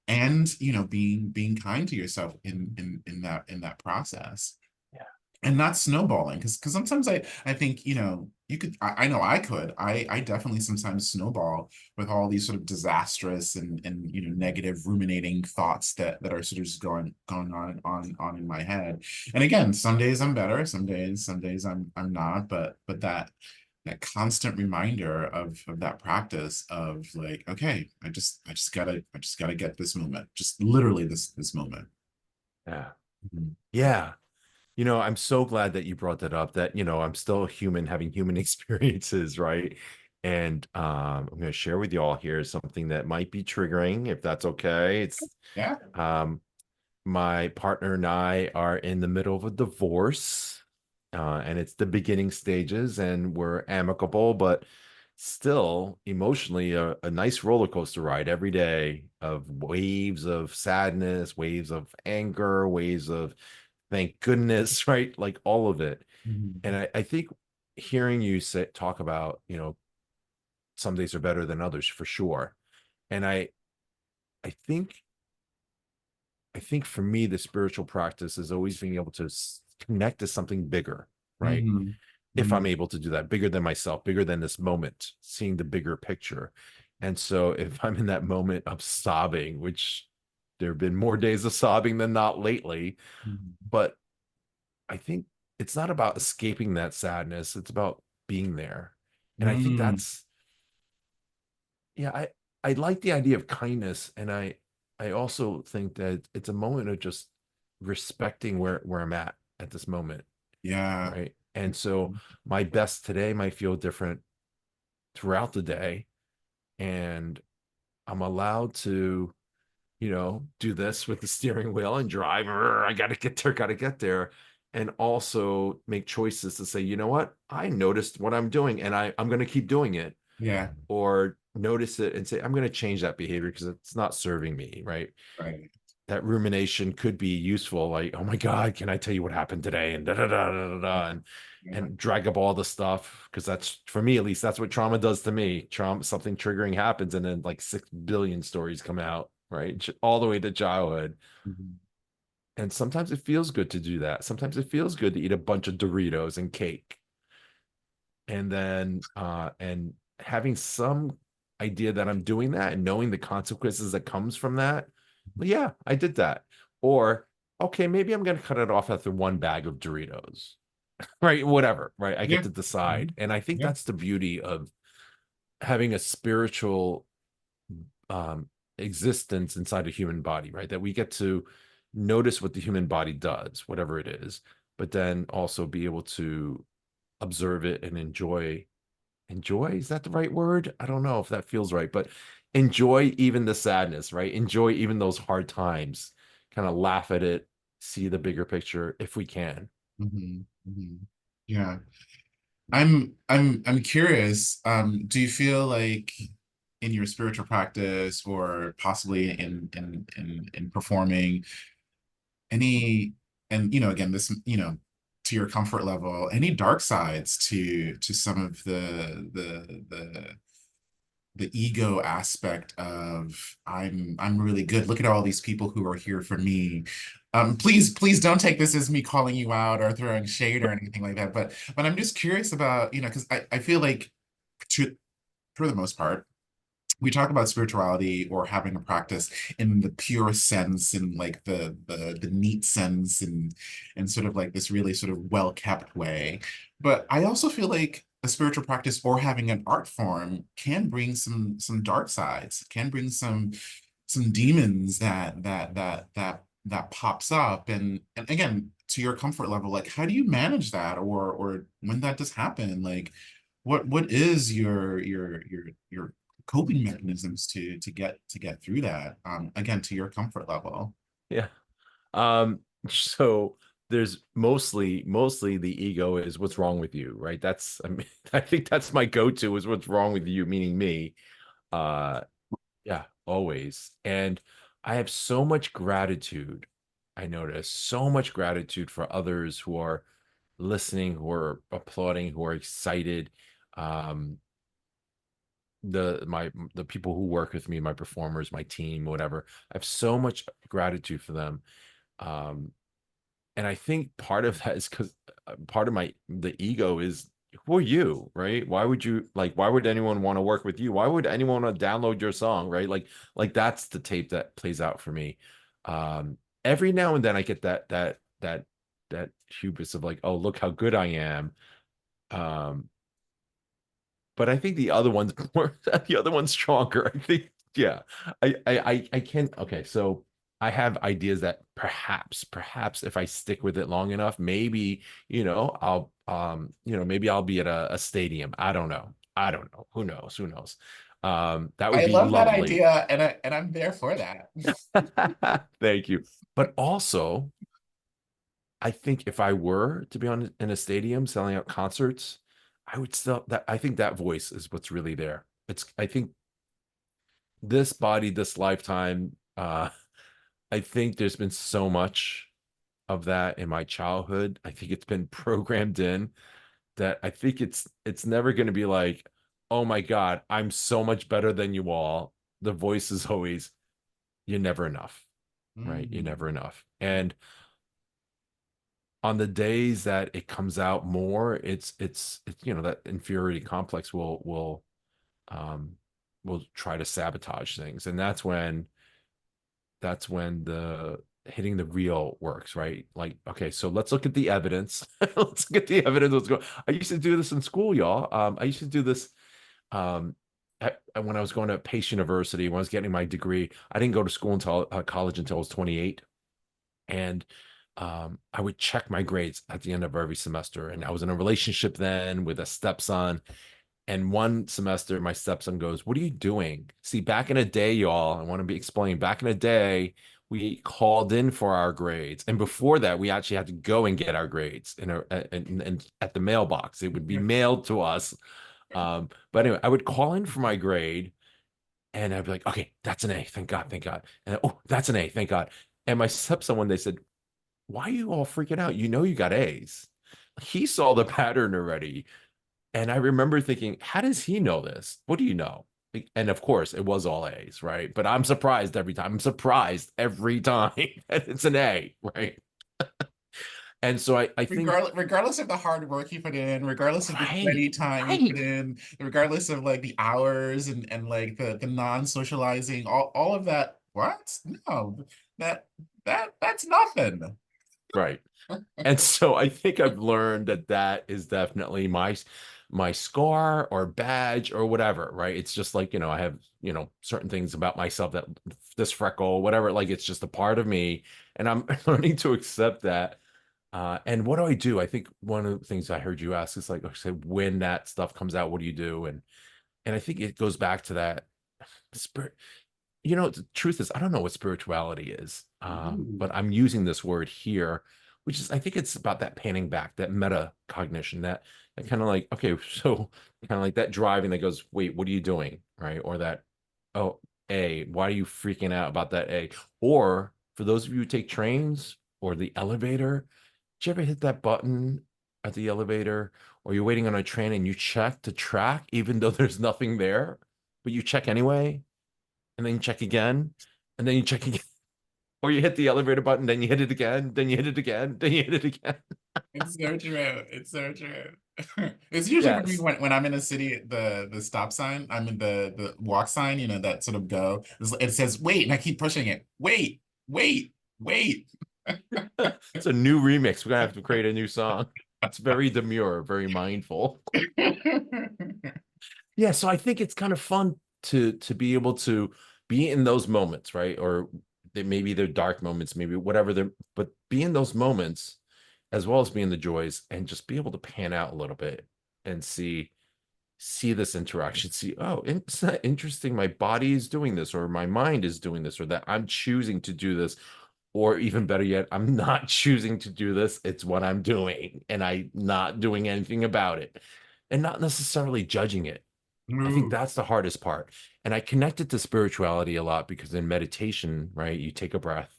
and being kind to yourself in that process, Yeah. and not snowballing, because sometimes I think, you could, I know I could, I definitely sometimes snowball with all these sort of disastrous and negative ruminating thoughts that are sort of just going on in my head. And again, some days I'm better, some days I'm not, but that constant reminder of that practice of like, okay, I just gotta get this moment, just literally this moment. Yeah. Mhm. Yeah. I'm so glad that you brought that up, that, I'm still a human having human experiences, right? And I'm going to share with you all here something that might be triggering, if that's okay. It's Yeah. um, my partner and I are in the middle of a divorce, and it's the beginning stages, and we're amicable, but still emotionally a nice roller coaster ride every day of waves of sadness, waves of anger, waves of thank goodness, right? Like all of it. And Mhm. I think hearing you talk about, some days are better than others for sure. And I think I think for me, the spiritual practice is always being able to connect to something bigger, right? Mhm. If I'm Mhm. able to do that, bigger than myself, bigger than this moment, seeing the bigger picture. And so if I'm in that moment of sobbing, which there have been more days of sobbing than not lately, Mhm. but I think it's not about escaping that sadness, it's about being there. And I think Mhm. that's, yeah, I like the idea of kindness, and I also think that it's a moment of just respecting where I'm at this moment, Yeah. right? And so my best today might feel different throughout the day, and I'm allowed to, do this with the steering wheel and drive. I gotta get there. And also make choices to say, you know what? I noticed what I'm doing, and I'm gonna keep doing it, Yeah. or notice it and say, I'm gonna change that behavior because it's not serving me, right? Right. That rumination could be useful, like, oh my God, can I tell you what happened today? And da da da da da, Yeah. Yeah. and drag up all the stuff, because that's, for me at least, that's what trauma does to me. Trauma, something triggering happens, and then like 6 billion stories come out, right? All the way to childhood. Mhm. And sometimes it feels good to do that. Sometimes it feels good to eat a bunch of Doritos and cake. And then and having some idea that I'm doing that and knowing the consequences that comes from that. Well, yeah, I did that. Or okay, maybe I'm going to cut it off after one bag of Doritos. Right? Whatever, right? I get Yeah. to decide. Mhm. And I think Yeah. that's the beauty of having a spiritual um existence inside a human body, right? That we get to notice what the human body does, whatever it is, but then also be able to observe it and enjoy, is that the right word? I don't know if that feels right, but enjoy even the sadness, right? Enjoy even those hard times, kind of laugh at it, see the bigger picture if we can. Mhm. Mhm. Yeah. I'm curious. Do you feel like in your spiritual practice, or possibly in performing, any, and again, this, to your comfort level, any dark sides to some of the ego aspect of I'm really good. Look at all these people who are here for me. Please don't take this as me calling you out or throwing shade or anything like that. But I'm just curious about, because I feel like, to for the most part, we talk about spirituality or having a practice in the pure sense, in like the neat sense, and sort of like this really sort of well kept way. But I also feel like a spiritual practice or having an art form can bring some dark sides, can bring some demons that pops up. And again, to your comfort level, like how do you manage that, or when that does happen, like what is your coping mechanisms to get through that, again, to your comfort level? Yeah. So there's mostly the ego is what's wrong with you, right? That's, I mean, I think that's my go-to is what's wrong with you, meaning me. Uh, yeah, always. And I have so much gratitude. I notice so much gratitude for others who are listening, who are applauding, who are excited. Um, the people who work with me, my performers, my team, whatever. I have so much gratitude for them. Um, and I think part of that is because part of the ego is who are you, right? Why would you like? Why would anyone want to work with you? Why would anyone want to download your song, right? Like that's the tape that plays out for me. Um, every now and then I get that hubris of like, oh, look how good I am. Um, but I think the other one's more, the other one's stronger. I think, yeah, I can. Okay, so I have ideas that perhaps if I stick with it long enough, maybe maybe I'll be at a stadium. I don't know. Who knows? Who knows? That would I be love that lovely. idea, and I'm there for that. Thank you. But also, I think if I were to be on in a stadium selling out concerts, I would still that I think that voice is what's really there. It's I think this body, this lifetime, I think there's been so much of that in my childhood. I think it's been programmed in that I think it's never going to be like, oh my God, I'm so much better than you all. The voice is always, you're never enough, right? You're Mm. never enough. And on the days that it comes out more, it's that inferiority complex um will try to sabotage things. And that's when the hitting the real works, right? Like, okay, so let's look at the evidence. Let's get the evidence. Let's go. I used to do this in school, y'all. I used to do this um when I was going to Pace University, when I was getting my degree. I didn't go to school until college until I was 28. And I would check my grades at the end of every semester. And I was in a relationship then with a stepson. And one semester, my stepson goes, "What are you doing?" See, back in the day, y'all, I want to be explaining. Back in the day, we called in for our grades, and before that, we actually had to go and get our grades and at the mailbox. It would be mailed to us. But anyway, I would call in for my grade, and I'd be like, "Okay, that's an A. Thank God, thank God." And oh, that's an A. Thank God. And my stepson one day said, "Why are you all freaking out? You know you got A's." He saw the pattern already. And I remember thinking, how does he know this? What do you know? Like, and of course, it was all A's, right? But I'm surprised every time. I'm surprised every time that it's an A, right? And so I think, Regardless of the hard work you put in, regardless of the right, study time you put right, in, regardless of like the hours and like the non-socializing, all of that, what? No, that that's nothing. right. And so I think I've learned that that is definitely my scar or badge or whatever, right? It's just like, I have, certain things about myself that this freckle, whatever, like it's just a part of me. And I'm learning to accept that. And what do I do? I think one of the things I heard you ask is like, okay, when that stuff comes out, what do you do? And I think it goes back to that spirit. The truth is, I don't know what spirituality is, Ooh. but I'm using this word here, which is, I think it's about that panning back, that metacognition, that kind of like, okay, so kind of like that driving that goes, wait, what are you doing? Right. Or that, oh, A, why are you freaking out about that A? Or for those of you who take trains or the elevator, did you ever hit that button at the elevator or you're waiting on a train and you check the track, even though there's nothing there, but you check anyway? And then you check again, and then you check again, or you hit the elevator button, then you hit it again, then you hit it again, then you hit it again. It's so true. It's so true. It's usually for me Yes, when I'm in a city, the stop sign, I mean the walk sign, that sort of go. It says wait, and I keep pushing it. Wait, wait, wait. it's a new remix. We're gonna have to create a new song. It's very demure, very mindful. Yeah, so I think it's kind of fun to be able to be in those moments, right? Or maybe they're dark moments, maybe whatever they're, but be in those moments as well as being the joys, and just be able to pan out a little bit and see this interaction, see, oh, it's not interesting, my body is doing this, or my mind is doing this, or that I'm choosing to do this, or even better yet, I'm not choosing to do this, it's what I'm doing, and I'm not doing anything about it, and not necessarily judging it. I think Ooh, that's the hardest part. And I connect it to spirituality a lot, because in meditation, right, you take a breath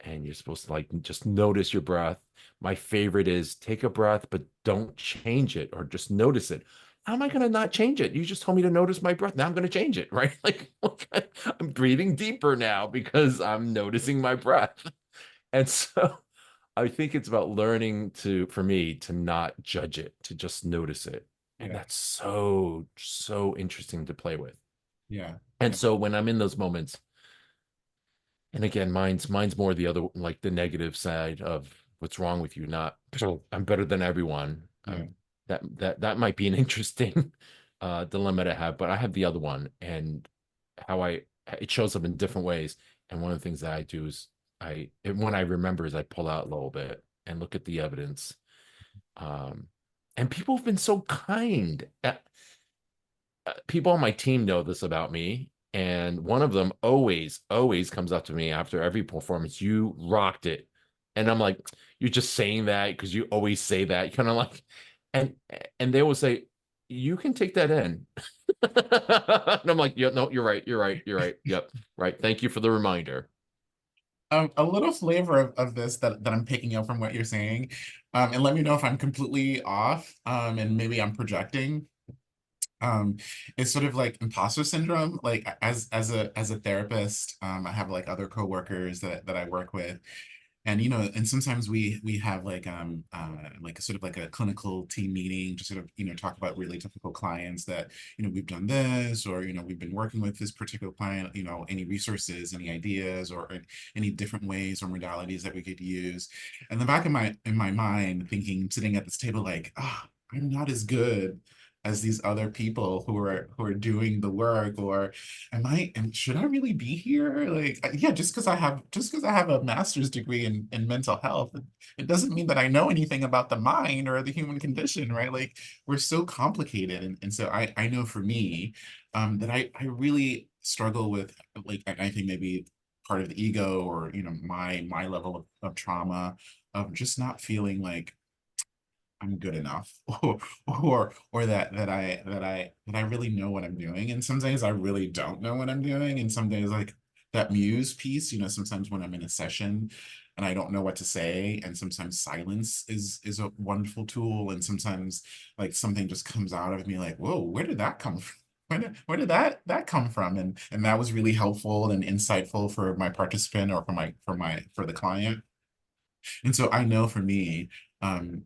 and you're supposed to like just notice your breath. My favorite is take a breath, but don't change it, or just notice it. How am I going to not change it? You just told me to notice my breath. Now I'm going to change it, right? Like I'm breathing deeper now because I'm noticing my breath. And so I think it's about learning to, for me, to not judge it, to just notice it. And yeah, that's so, so interesting to play with. yeah, And yeah, so when I'm in those moments, and again, mine's more the other, like the negative side of what's wrong with you, not I'm better than everyone. yeah, That might be an interesting dilemma to have, but I have the other one, and how I it shows up in different ways. And one of the things that I do is when I remember is I pull out a little bit and look at the evidence. Um, and people have been so kind. People on my team know this about me, and one of them always comes up to me after every performance, you rocked it. And I'm like, you're just saying that because you always say that, kind of like, and and they will say, you can take that in. And I'm like, yeah, no, you're right, yep, right, thank you for the reminder. a little flavor of this that I'm picking up from what you're saying, and let me know if I'm completely off, and maybe I'm projecting. Um, it's sort of like imposter syndrome. Like as a therapist, I have like other coworkers that I work with, and and sometimes we have like a sort of like a clinical team meeting to sort of talk about really difficult clients that we've done this, or we've been working with this particular client, any resources, any ideas, or any different ways or modalities that we could use. And the back of my in my mind thinking, sitting at this table, like, oh, I'm not as good as these other people who are doing the work, or and should I really be here? Like, yeah, just because I have a master's degree in mental health, it doesn't mean that I know anything about the mind or the human condition, right? Like, we're so complicated. And so I know for me, that I really struggle with, like, I think maybe part of the ego, or my level of trauma, of just not feeling like I'm good enough, or that I really know what I'm doing. And some days I really don't know what I'm doing. And some days, like that muse piece, sometimes when I'm in a session and I don't know what to say, and sometimes silence is a wonderful tool. And sometimes like something just comes out of me, like, whoa, where did that come from? Where did that come from? And that was really helpful and insightful for my participant, or for the client. And so I know for me, and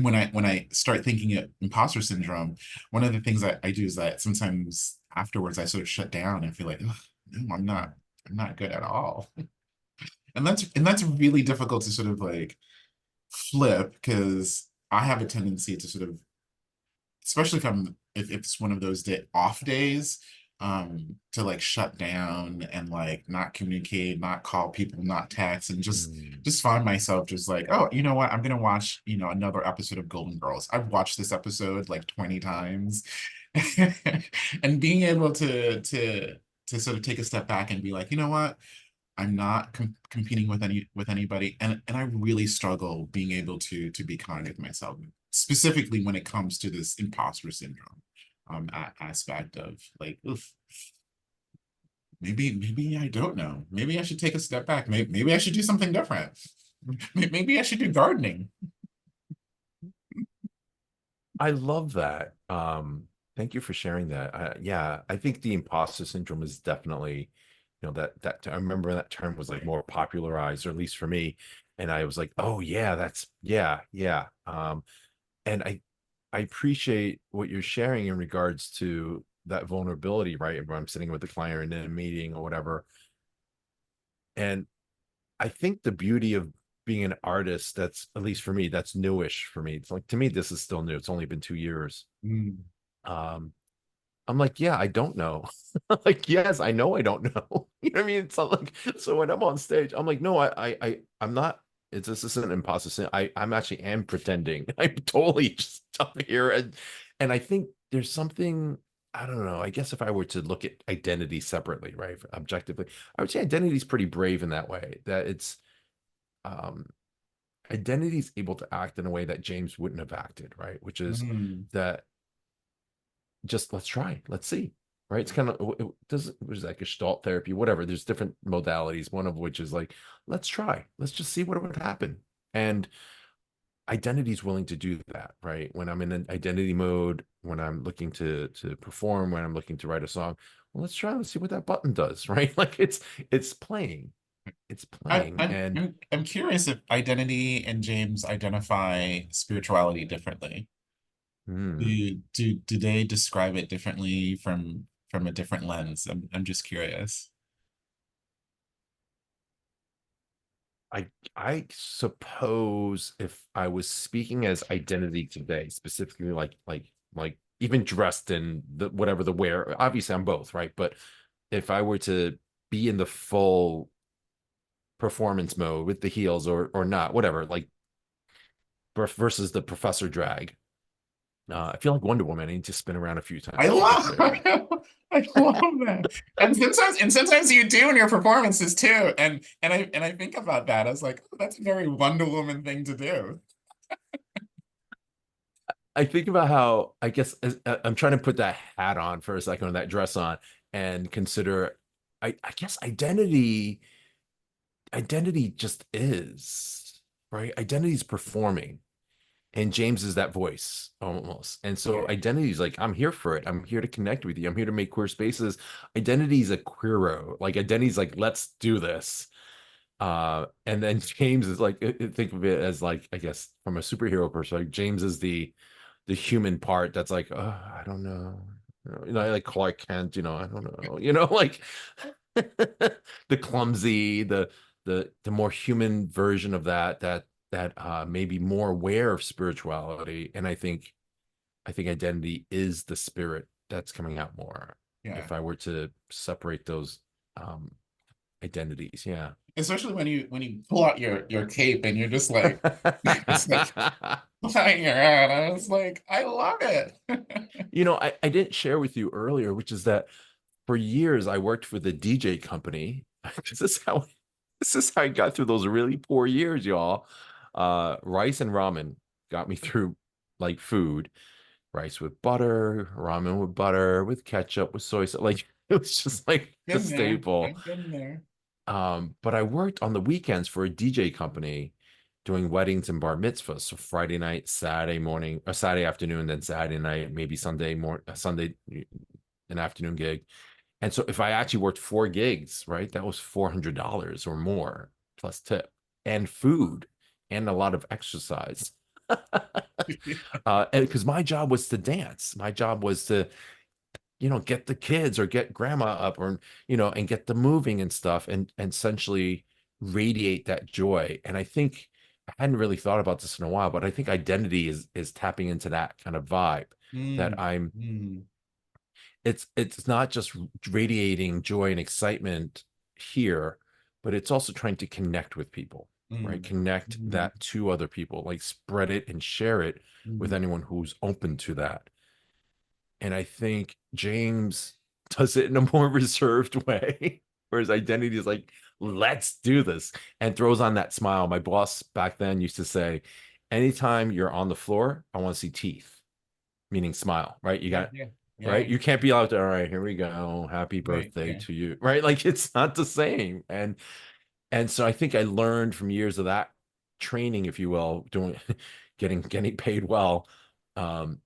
when I start thinking of imposter syndrome, one of the things I do is that sometimes afterwards I sort of shut down and feel like, "Ugh, no, I'm not good at all." And that's really difficult to sort of like flip, because I have a tendency to sort of, especially if it's one of those off days, to like shut down and like not communicate, not call people, not text, and just Mm. just find myself just like, oh, you know what, I'm gonna watch another episode of Golden Girls. I've watched this episode like 20 times. And being able to sort of take a step back and be like, you know what, I'm not competing with anybody, and I really struggle being able to be kind with myself, specifically when it comes to this imposter syndrome, aspect of like, oof, maybe I don't know. Maybe I should take a step back. Maybe I should do something different. Maybe I should do gardening. I love that. Thank you for sharing that. Yeah, I think the imposter syndrome is definitely, that I remember that term was like more popularized, or at least for me. And I was like, oh yeah, that's yeah, yeah. And I appreciate what you're sharing in regards to that vulnerability, right? If I'm sitting with a client in a meeting or whatever. And I think the beauty of being an artist, that's at least for me, that's newish for me. It's like, to me, this is still new. It's only been 2 years. Mm, Um, I'm like, yeah, I don't know. Like, yes, I know I don't know. You know what I mean? It's not like, so when I'm on stage, I'm like, no, I'm not. This isn't imposter syndrome. I'm actually am pretending. I'm totally just up here, and I think there's something, I don't know. I guess if I were to look at identity separately, right, objectively, I would say identity is pretty brave in that way. That it's um identity is able to act in a way that James wouldn't have acted, right? Which is Mm. that just let's try, let's see, right? It's kind of it does it was like Gestalt therapy, whatever. There's different modalities, one of which is like, let's try, let's just see what would happen. And identity is willing to do that, right? When I'm in an identity mode, when I'm looking to perform, when I'm looking to write a song, well, let's try, let's see what that button does, right? Like it's playing, it's I, playing, I'm, and I'm I'm curious if identity and James identify spirituality differently. hmm, Do they describe it differently from a different lens? I'm just curious. I suppose if I was speaking as identity today, specifically like even dressed in the whatever the wear, obviously I'm both, right? But if I were to be in the full performance mode with the heels or not, whatever, like versus the professor drag. I feel like Wonder Woman. I need to spin around a few I times to get love there. I love that. And sometimes you do in your performances too. And I think about that. I was like, oh, that's a very Wonder Woman thing to do. I think about how I guess I'm trying to put that hat on for a second, or that dress on, and consider. I guess identity just is, right. Identity is performing, and James is that voice almost. And so Yeah. identity is like, I'm here for it. I'm here to connect with you. I'm here to make queer spaces. Identity is a queero. Like identity is like, let's do this. And then James is like, think of it as like, I guess from a superhero perspective, James is the human part that's like, oh, I don't know. Like Clark Kent, I don't know. Like the clumsy, the more human version of that maybe more aware of spirituality. And I think identity is the spirit that's coming out more. Yeah. If I were to separate those um identities, yeah. Especially when you pull out your cape and you're just like it's like flying around. I was like, I love it. I didn't share with you earlier, which is that for years I worked for the DJ company. This is how I got through those really poor years, y'all. Rice and ramen got me through like food. Rice with butter, ramen with butter, with ketchup, with soy sauce. Like it was just like the Been there. staple. I've been there. But I worked on the weekends for a DJ company doing weddings and bar mitzvahs. So Friday night, Saturday morning, or Saturday afternoon, then Saturday night, maybe Sunday, an afternoon gig. And so if I actually worked 4 gigs, right, that was $400 or more plus tip and food and a lot of exercise. And because my job was to dance, my job was to get the kids or get grandma up or and get them moving and stuff and essentially radiate that joy. And I think I hadn't really thought about this in a while, but I think identity is tapping into that kind of vibe that Mm, I'm mm, it's not just radiating joy and excitement here, but it's also trying to connect with people, right? mm, Connect mm, that to other people, like spread it and share it with mm, anyone who's open to that. And I think James does it in a more reserved way, whereas identity is like, let's do this, and throws on that smile. My boss back then used to say, anytime you're on the floor, I want to see teeth, meaning smile, right? You yeah, got, yeah, yeah, right? yeah. You can't be out there, all right, here we go. Happy Right, birthday yeah. to you, right? Like it's not the same. And so I think I learned from years of that training, if you will, doing getting paid well. Um,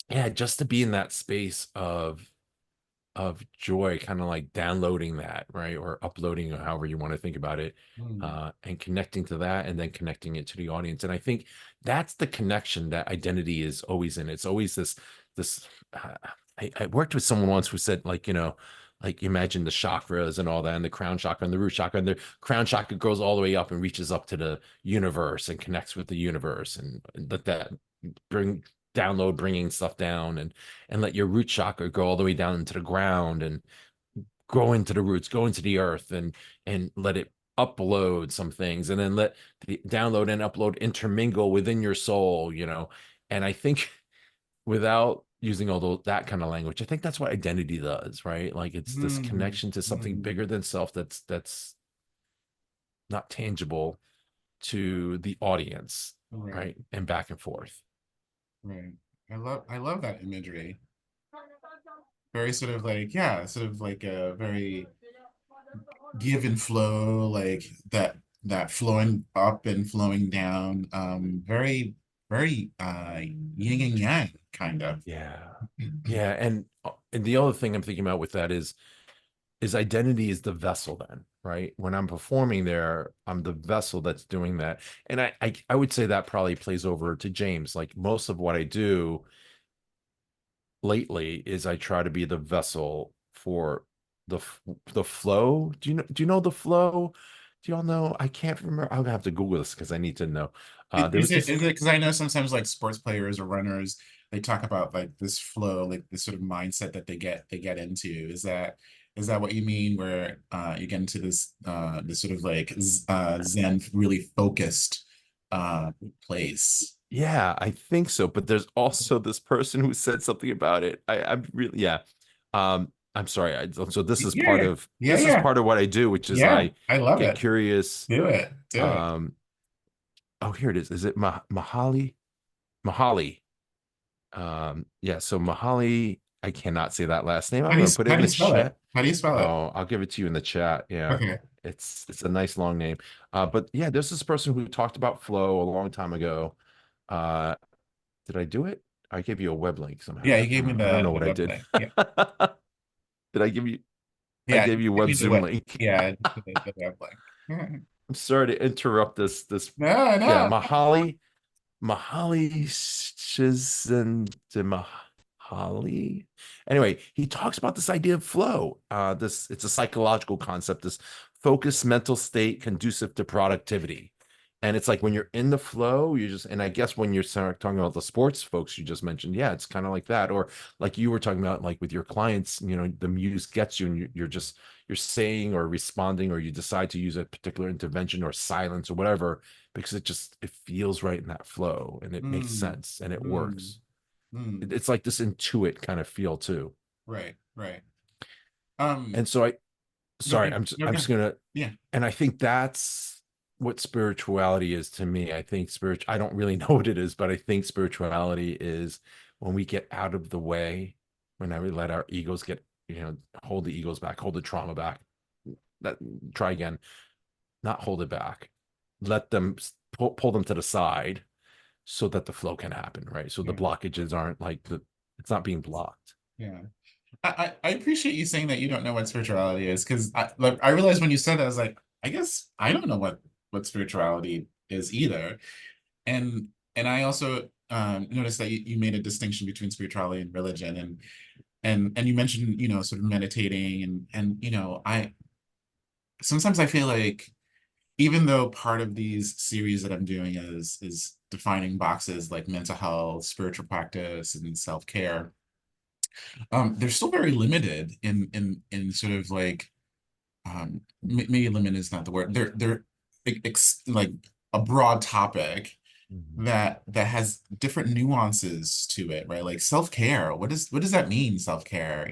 yeah, just to be in that space of joy, kind of like downloading that, right? Or uploading, or however you want to think about it, Mm, and connecting to that and then connecting it to the audience. And I think that's the connection that identity is always in. It's always this uh, I worked with someone once who said, like, like imagine the chakras and all that, and the crown chakra and the root chakra, and the crown chakra goes all the way up and reaches up to the universe and connects with the universe, and let that bring download bringing stuff down, and let your root chakra go all the way down into the ground and grow into the roots, go into the earth, and let it upload some things and then let the download and upload intermingle within your soul, you know. And I think without using all that kind of language, I think that's what identity does, right? Like it's this Mm, connection to something mm, bigger than self that's not tangible to the audience, right, right? And back and forth. right. I love that imagery. Very sort of like, yeah, sort of like a very give and flow, like that flowing up and flowing down. Very yin and yang kind of. Yeah. Yeah. And the other thing I'm thinking about with that is identity is the vessel then, right? When I'm performing there, I'm the vessel that's doing that. And I would say that probably plays over to James. Like most of what I do lately is I try to be the vessel for the flow. Do you know the flow? Do y'all know? I can't remember. I'll have to Google this because I need to know. There Is was it this. is it because I know sometimes like sports players or runners they talk about like this flow, like this sort of mindset that they get into. Is that what you mean where you get into this sort of like Zen really focused uh place? Yeah, I think so. But there's also this person who said something about it. I'm really, yeah. I'm sorry. So this is part Yeah, of yeah, this is yeah, part of what I do, which is yeah. I I love get it. curious. Do it. Do it. Um, oh, here it is. Is it Mahali? Mahali. Yeah, so Mahali, I cannot say that last name. I'm gonna put it How in do you the spell it? chat. How do you spell it? Oh, I'll give it to you in the chat. Yeah. Okay. It's a nice long name. But yeah, there's this person who talked about flow a long time ago. Uh, did I do it? I gave you a web link Yeah, somehow. you gave me I don't know the what I web did. link. Yeah. Did I give you? I Yeah, gave you give web me the Zoom web. link. Yeah, the web link. I'm sorry to interrupt this. No, Yeah, no. Mahali Mahali. Anyway, he talks about this idea of flow. This it's a psychological concept, this focused mental state conducive to productivity. And it's like when you're in the flow, you just, and I guess when you're talking about the sports folks you just mentioned, yeah, it's kind of like that. Or like you were talking about, like with your clients, the muse gets you and you're saying or responding, or you decide to use a particular intervention or silence or whatever because it feels right in that flow and it makes Mm, sense and it mm, works. mm. It's like this intuit kind of feel too. Right, right. And Um, so no, sorry, I'm okay. just gonna, Yeah, and I think that's what spirituality is to me. I think I don't really know what it is, but I think spirituality is when we get out of the way, when we let our egos get, hold the egos back, hold the trauma back. That try again, not hold it back. Let them pull them to the side so that the flow can happen, right? So the yeah, blockages aren't like it's not being blocked. yeah. I appreciate you saying that you don't know what spirituality is because I realized when you said that I was like, I guess I don't know what spirituality is either. And I also noticed that you made a distinction between spirituality and religion and you mentioned, sort of meditating and I sometimes I feel like even though part of these series that I'm doing is defining boxes like mental health, spiritual practice, and self-care, they're still very limited in sort of like maybe limit is not the word. They're like a broad topic Mhm. that has different nuances to it, right? Like self-care. What does that mean, self-care?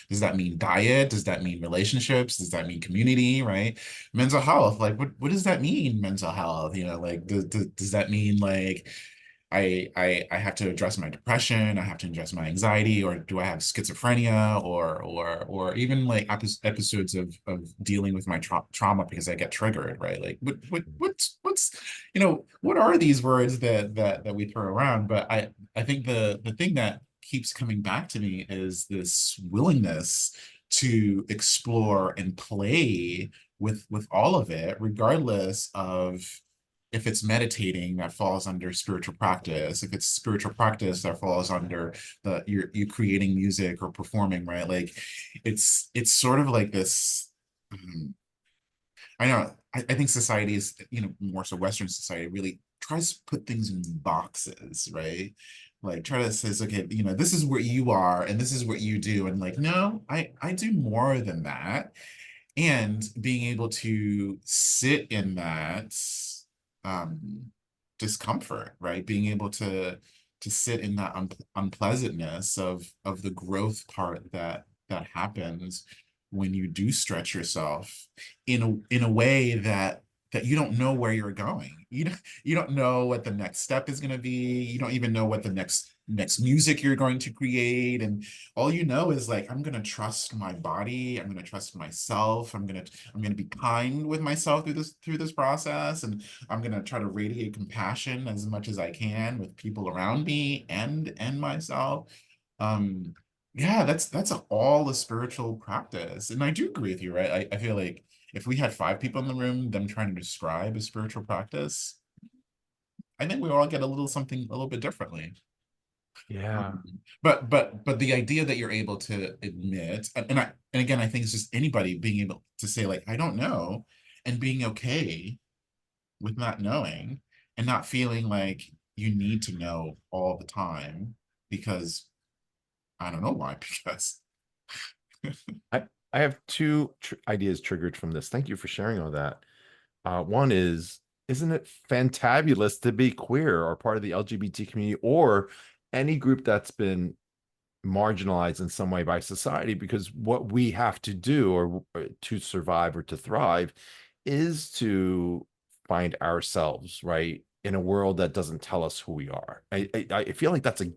Does that mean diet? Does that mean relationships? Does that mean community, right? Mental health. Like what does that mean, mental health? Like does that mean like I have to address my depression, I have to address my anxiety, or do I have schizophrenia, or even like episodes of dealing with my trauma because I get triggered, right? Like what are these words that we throw around? But I think the thing that keeps coming back to me is this willingness to explore and play with all of it, regardless of if it's meditating that falls under spiritual practice, if it's spiritual practice that falls under you creating music or performing, right? Like it's sort of like this. I know I think society is, more so Western society really tries to put things in boxes, right? Like try to says, okay, this is where you are and this is what you do. And like, no, I do more than that. and being able to sit in that um discomfort, right? Being able to sit in that unpleasantness of the growth part that happens when you do stretch yourself in a way that you don't know where you're going. You don't know what the next step is going to be. You don't even know what the next music you're going to create. And all you know is like, I'm going to trust my body. I'm going to trust myself. I'm going to be kind with myself through this process. And I'm going to try to radiate compassion as much as I can with people around me and myself. Um, yeah, that's all a spiritual practice. And I do agree with you, right? I feel like if we had five people in the room, them trying to describe a spiritual practice, I think we all get a little something a little bit differently. Yeah. But the idea that you're able to admit, and again, I think it's just anybody being able to say like, I don't know, and being okay with not knowing and not feeling like you need to know all the time because I don't know why, because I I have two ideas triggered from this. Thank you for sharing all that. One is, isn't it fantabulous to be queer or part of the LGBT community or any group that's been marginalized in some way by society? Because what we have to do or to survive or to thrive is to find ourselves, right? In a world that doesn't tell us who we are. I feel like that's a,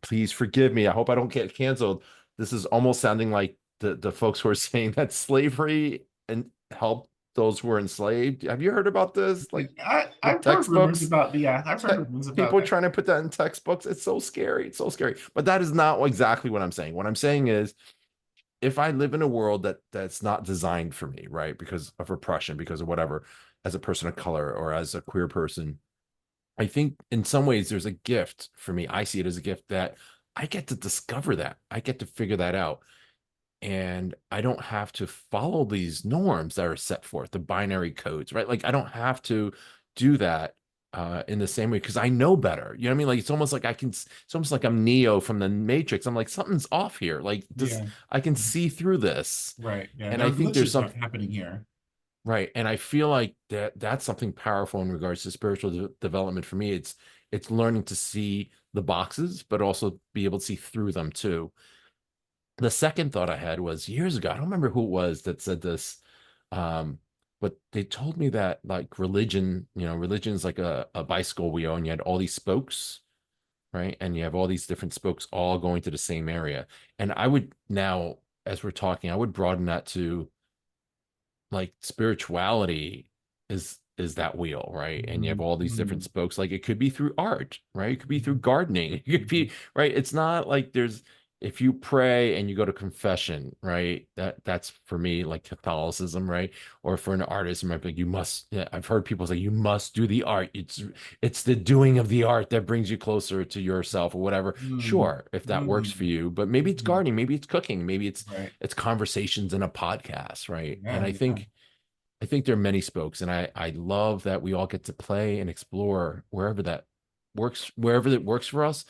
please forgive me. I hope I don't get canceled. This is almost sounding like the folks who are saying that slavery and helped those who were enslaved. Have you heard about this? Like with I've heard rumors textbooks, about yeah, I've heard rumors about people that. trying to put that in textbooks. It's so scary. It's so scary. But that is not exactly what I'm saying. What I'm saying is if I live in a world that's not designed for me, right? Because of repression, because of whatever, as a person of color or as a queer person, I think in some ways there's a gift for me. I see it as a gift that I get to discover that. I get to figure that out. And I don't have to follow these norms that are set forth, the binary codes, right? Like I don't have to do that in the same way because I know better. You know what I mean? Like it's almost like it's almost like I'm Neo from the Matrix. I'm like, something's off here. Like this, Yeah, I can see through this. right. Yeah, And there I are think there's glitches some happening here. right. And I feel like that's something powerful in regards to spiritual development for me. It's learning to see the boxes, but also be able to see through them too. The second thought I had was years ago, I don't remember who it was that said this, um, but they told me that like religion, religion is like a bicycle wheel and you had all these spokes, right? And you have all these different spokes all going to the same area. And I would now, as we're talking, I would broaden that to like spirituality is that wheel, right? And you have Mhm, all these different mhm, spokes. Like it could be through art, right? It could be through mhm, gardening. It could mhm. be right. It's not like there's if you pray and you go to confession, right? That's for me like Catholicism, right? Or for an artist, it might be like you must. Yeah, I've heard people say you must do the art. It's the doing of the art that brings you closer to yourself or whatever. Mm, Sure, if that works for mm, you, but maybe it's mhm. gardening, maybe it's cooking, maybe Right. it's conversations in a podcast, right? And Yeah, yeah. I think there are many spokes, and I love that we all get to play and explore wherever that works for us,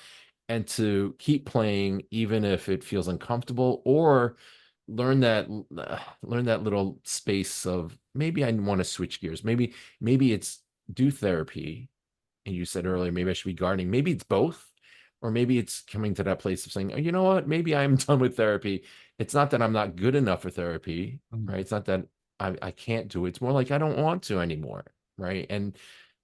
and to keep playing even if it feels uncomfortable, or learn that learn that little space of maybe I want to switch gears. Maybe it's do therapy, and you said earlier maybe I should be gardening. Maybe it's both, or maybe it's coming to that place of saying, oh, you know what? Maybe I'm done with therapy. It's not that I'm not good enough for therapy, right? Mm. It's not that I can't do it. It's more like I don't want to anymore, right? And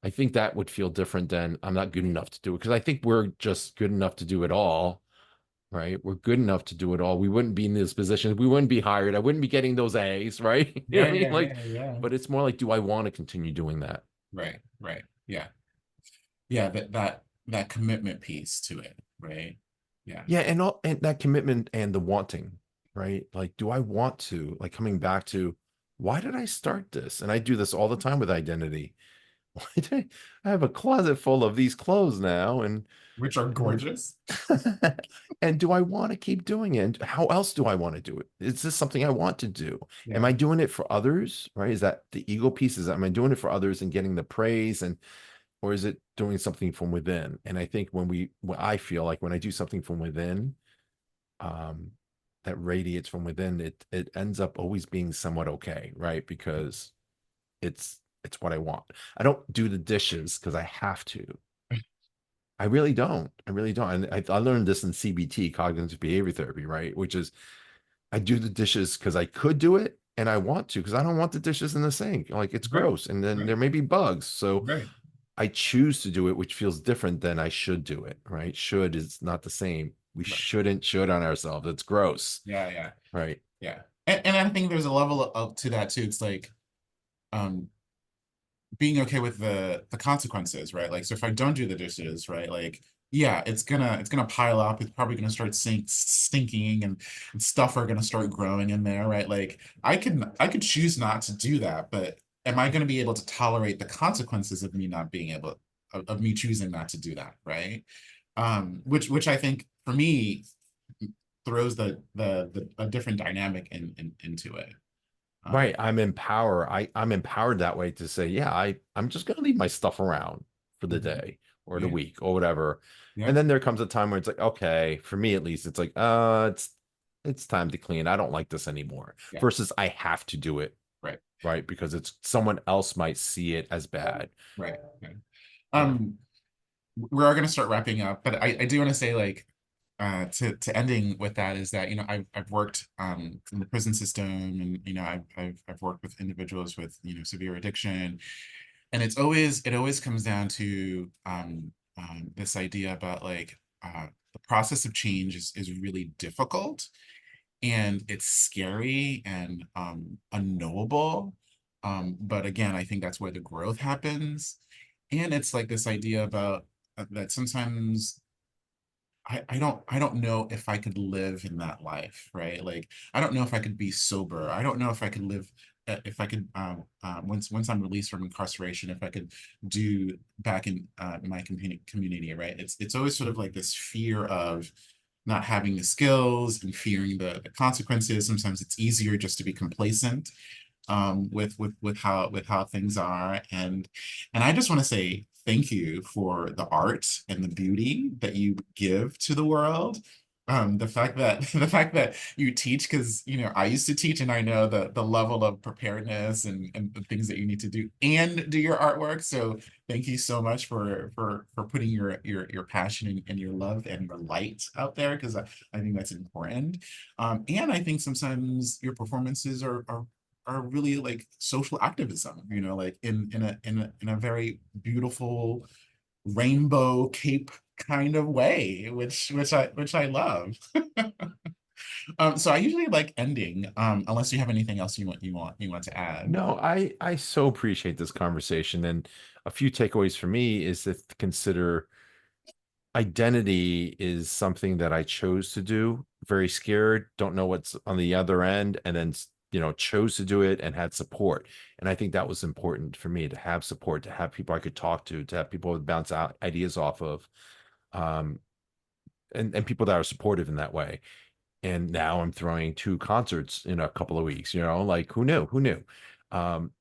I think that would feel different than I'm not good enough to do it because I think we're just good enough to do it all, right? We're good enough to do it all. We wouldn't be in this position. We wouldn't be hired. I wouldn't be getting those A's, right? You know Yeah, what I mean? yeah, Like, yeah, yeah. but it's more like, do I want to continue doing that? Right, right. Yeah. Yeah, that commitment piece to it, right? Yeah. Yeah, and that commitment and the wanting, right? Like, do I want to, like coming back to why did I start this? And I do this all the time with identity. Why did I have a closet full of these clothes now? Which are And gorgeous. and do I want to keep doing it? And how else do I want to do it? Is this something I want to do? Am Yeah. I doing it for others? Right? Is that the ego piece? Am I doing it for others and getting the praise and or is it doing something from within? And I think when I feel like when I do something from within, um, that radiates from within, it ends up always being somewhat okay, right? Because it's what I want. I don't do the dishes because I have to. I really don't. I really don't. And I learned this in CBT, cognitive behavior therapy, right? Which is I do the dishes because I could do it and I want to because I don't want the dishes in the sink. Like it's Right, gross. And then right, there may be bugs. So right, I choose to do it, which feels different than I should do it, right? Should is not the same. We right. shouldn't should on ourselves. It's gross, Yeah, yeah, right? yeah. And I think there's a level of to that too. It's like um being okay with the consequences, right? Like, so if I don't do the dishes, right, like, yeah, it's gonna pile up. It's probably gonna start stinking, and stuff are gonna start growing in there, right? Like, I could choose not to do that, but am I gonna be able to tolerate the consequences of me not being able of me choosing not to do that, right? Which I think for me throws the a different dynamic into it. Right. Um, I'm empowered that way to say, yeah, I'm just gonna leave my stuff around for the mhm. day or the Yeah, week or whatever. yeah, And then there comes a time where it's like, okay, for me at least, it's like, it's time to clean. I don't like this anymore. yeah, Versus I have to do it, right, right? Because it's someone else might see it as bad. right, right. Yeah. Um, we are going to start wrapping up, but I do want to say, like, to ending with that is that, I've worked in the prison system, and I've worked with individuals with, severe addiction, and it always comes down to this idea about, like, the process of change is really difficult, and it's scary and unknowable. But again, I think that's where the growth happens. And it's like this idea about that sometimes I don't know if I could live in that life, right? Like, I don't know if I could be sober. I don't know if I could live, if I could, once I'm released from incarceration, if I could do back in my community, right? It's always sort of like this fear of not having the skills and fearing the consequences. Sometimes it's easier just to be complacent with how things are, and I just want to say thank you for the art and the beauty that you give to the world. The fact that you teach, because I used to teach, and I know the level of preparedness and the things that you need to do and do your artwork. So thank you so much for putting your passion and your love and your light out there, because I think that's important. And I think sometimes your performances are really like social activism, like in a very beautiful rainbow cape kind of way, which I love. So I usually like ending, unless you have anything else you want to add. No, I so appreciate this conversation. And a few takeaways for me is to consider identity is something that I chose to do. Very scared, don't know what's on the other end, and then chose to do it and had support. And I think that was important for me to have support, to have people I could talk to have people to bounce out ideas off of, um, and people that are supportive in that way. And now I'm throwing two concerts in a couple of weeks. Like who knew? Who knew? Um,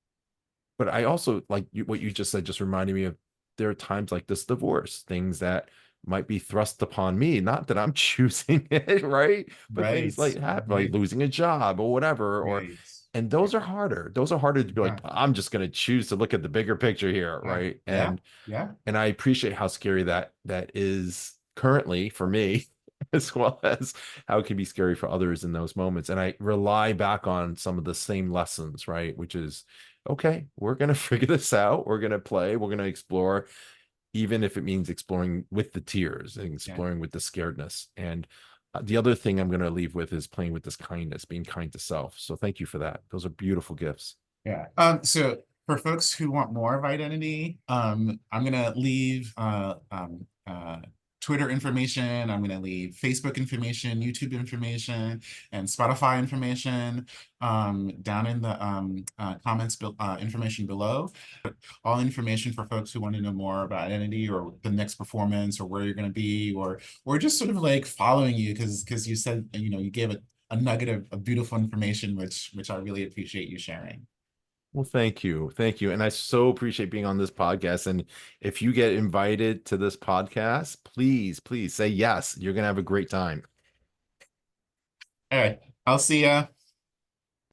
but I also like what you just said, just reminded me of there are times like this divorce, things that might be thrust upon me, not that I'm choosing it, right? But Right, things like happen, like right, losing a job or whatever, right, and right. those are harder. Those are harder to be like, Yeah, I'm just going to choose to look at the bigger picture here, yeah, right? yeah, And yeah, and I appreciate how scary that is currently for me, as well as how it can be scary for others in those moments. And I rely back on some of the same lessons, right? Which is, okay, we're gonna figure this out. We're gonna play. We're gonna explore, even if it means exploring with the tears and yeah, exploring with the scaredness. And the other thing I'm gonna leave with is playing with this kindness, being kind to self. So thank you for that. Those are beautiful gifts. yeah. So for folks who want more of identity, I'm gonna leave Twitter information. I'm gonna leave Facebook information, YouTube information, and Spotify information down in the comments information below. All information for folks who want to know more about identity or the next performance or where you're gonna be, or just sort of like following you, because you said, you gave a nugget of beautiful information, which I really appreciate you sharing. Well, thank you. Thank you. And I so appreciate being on this podcast. And if you get invited to this podcast, please, please say yes. You're going to have a great time. All right. I'll see ya.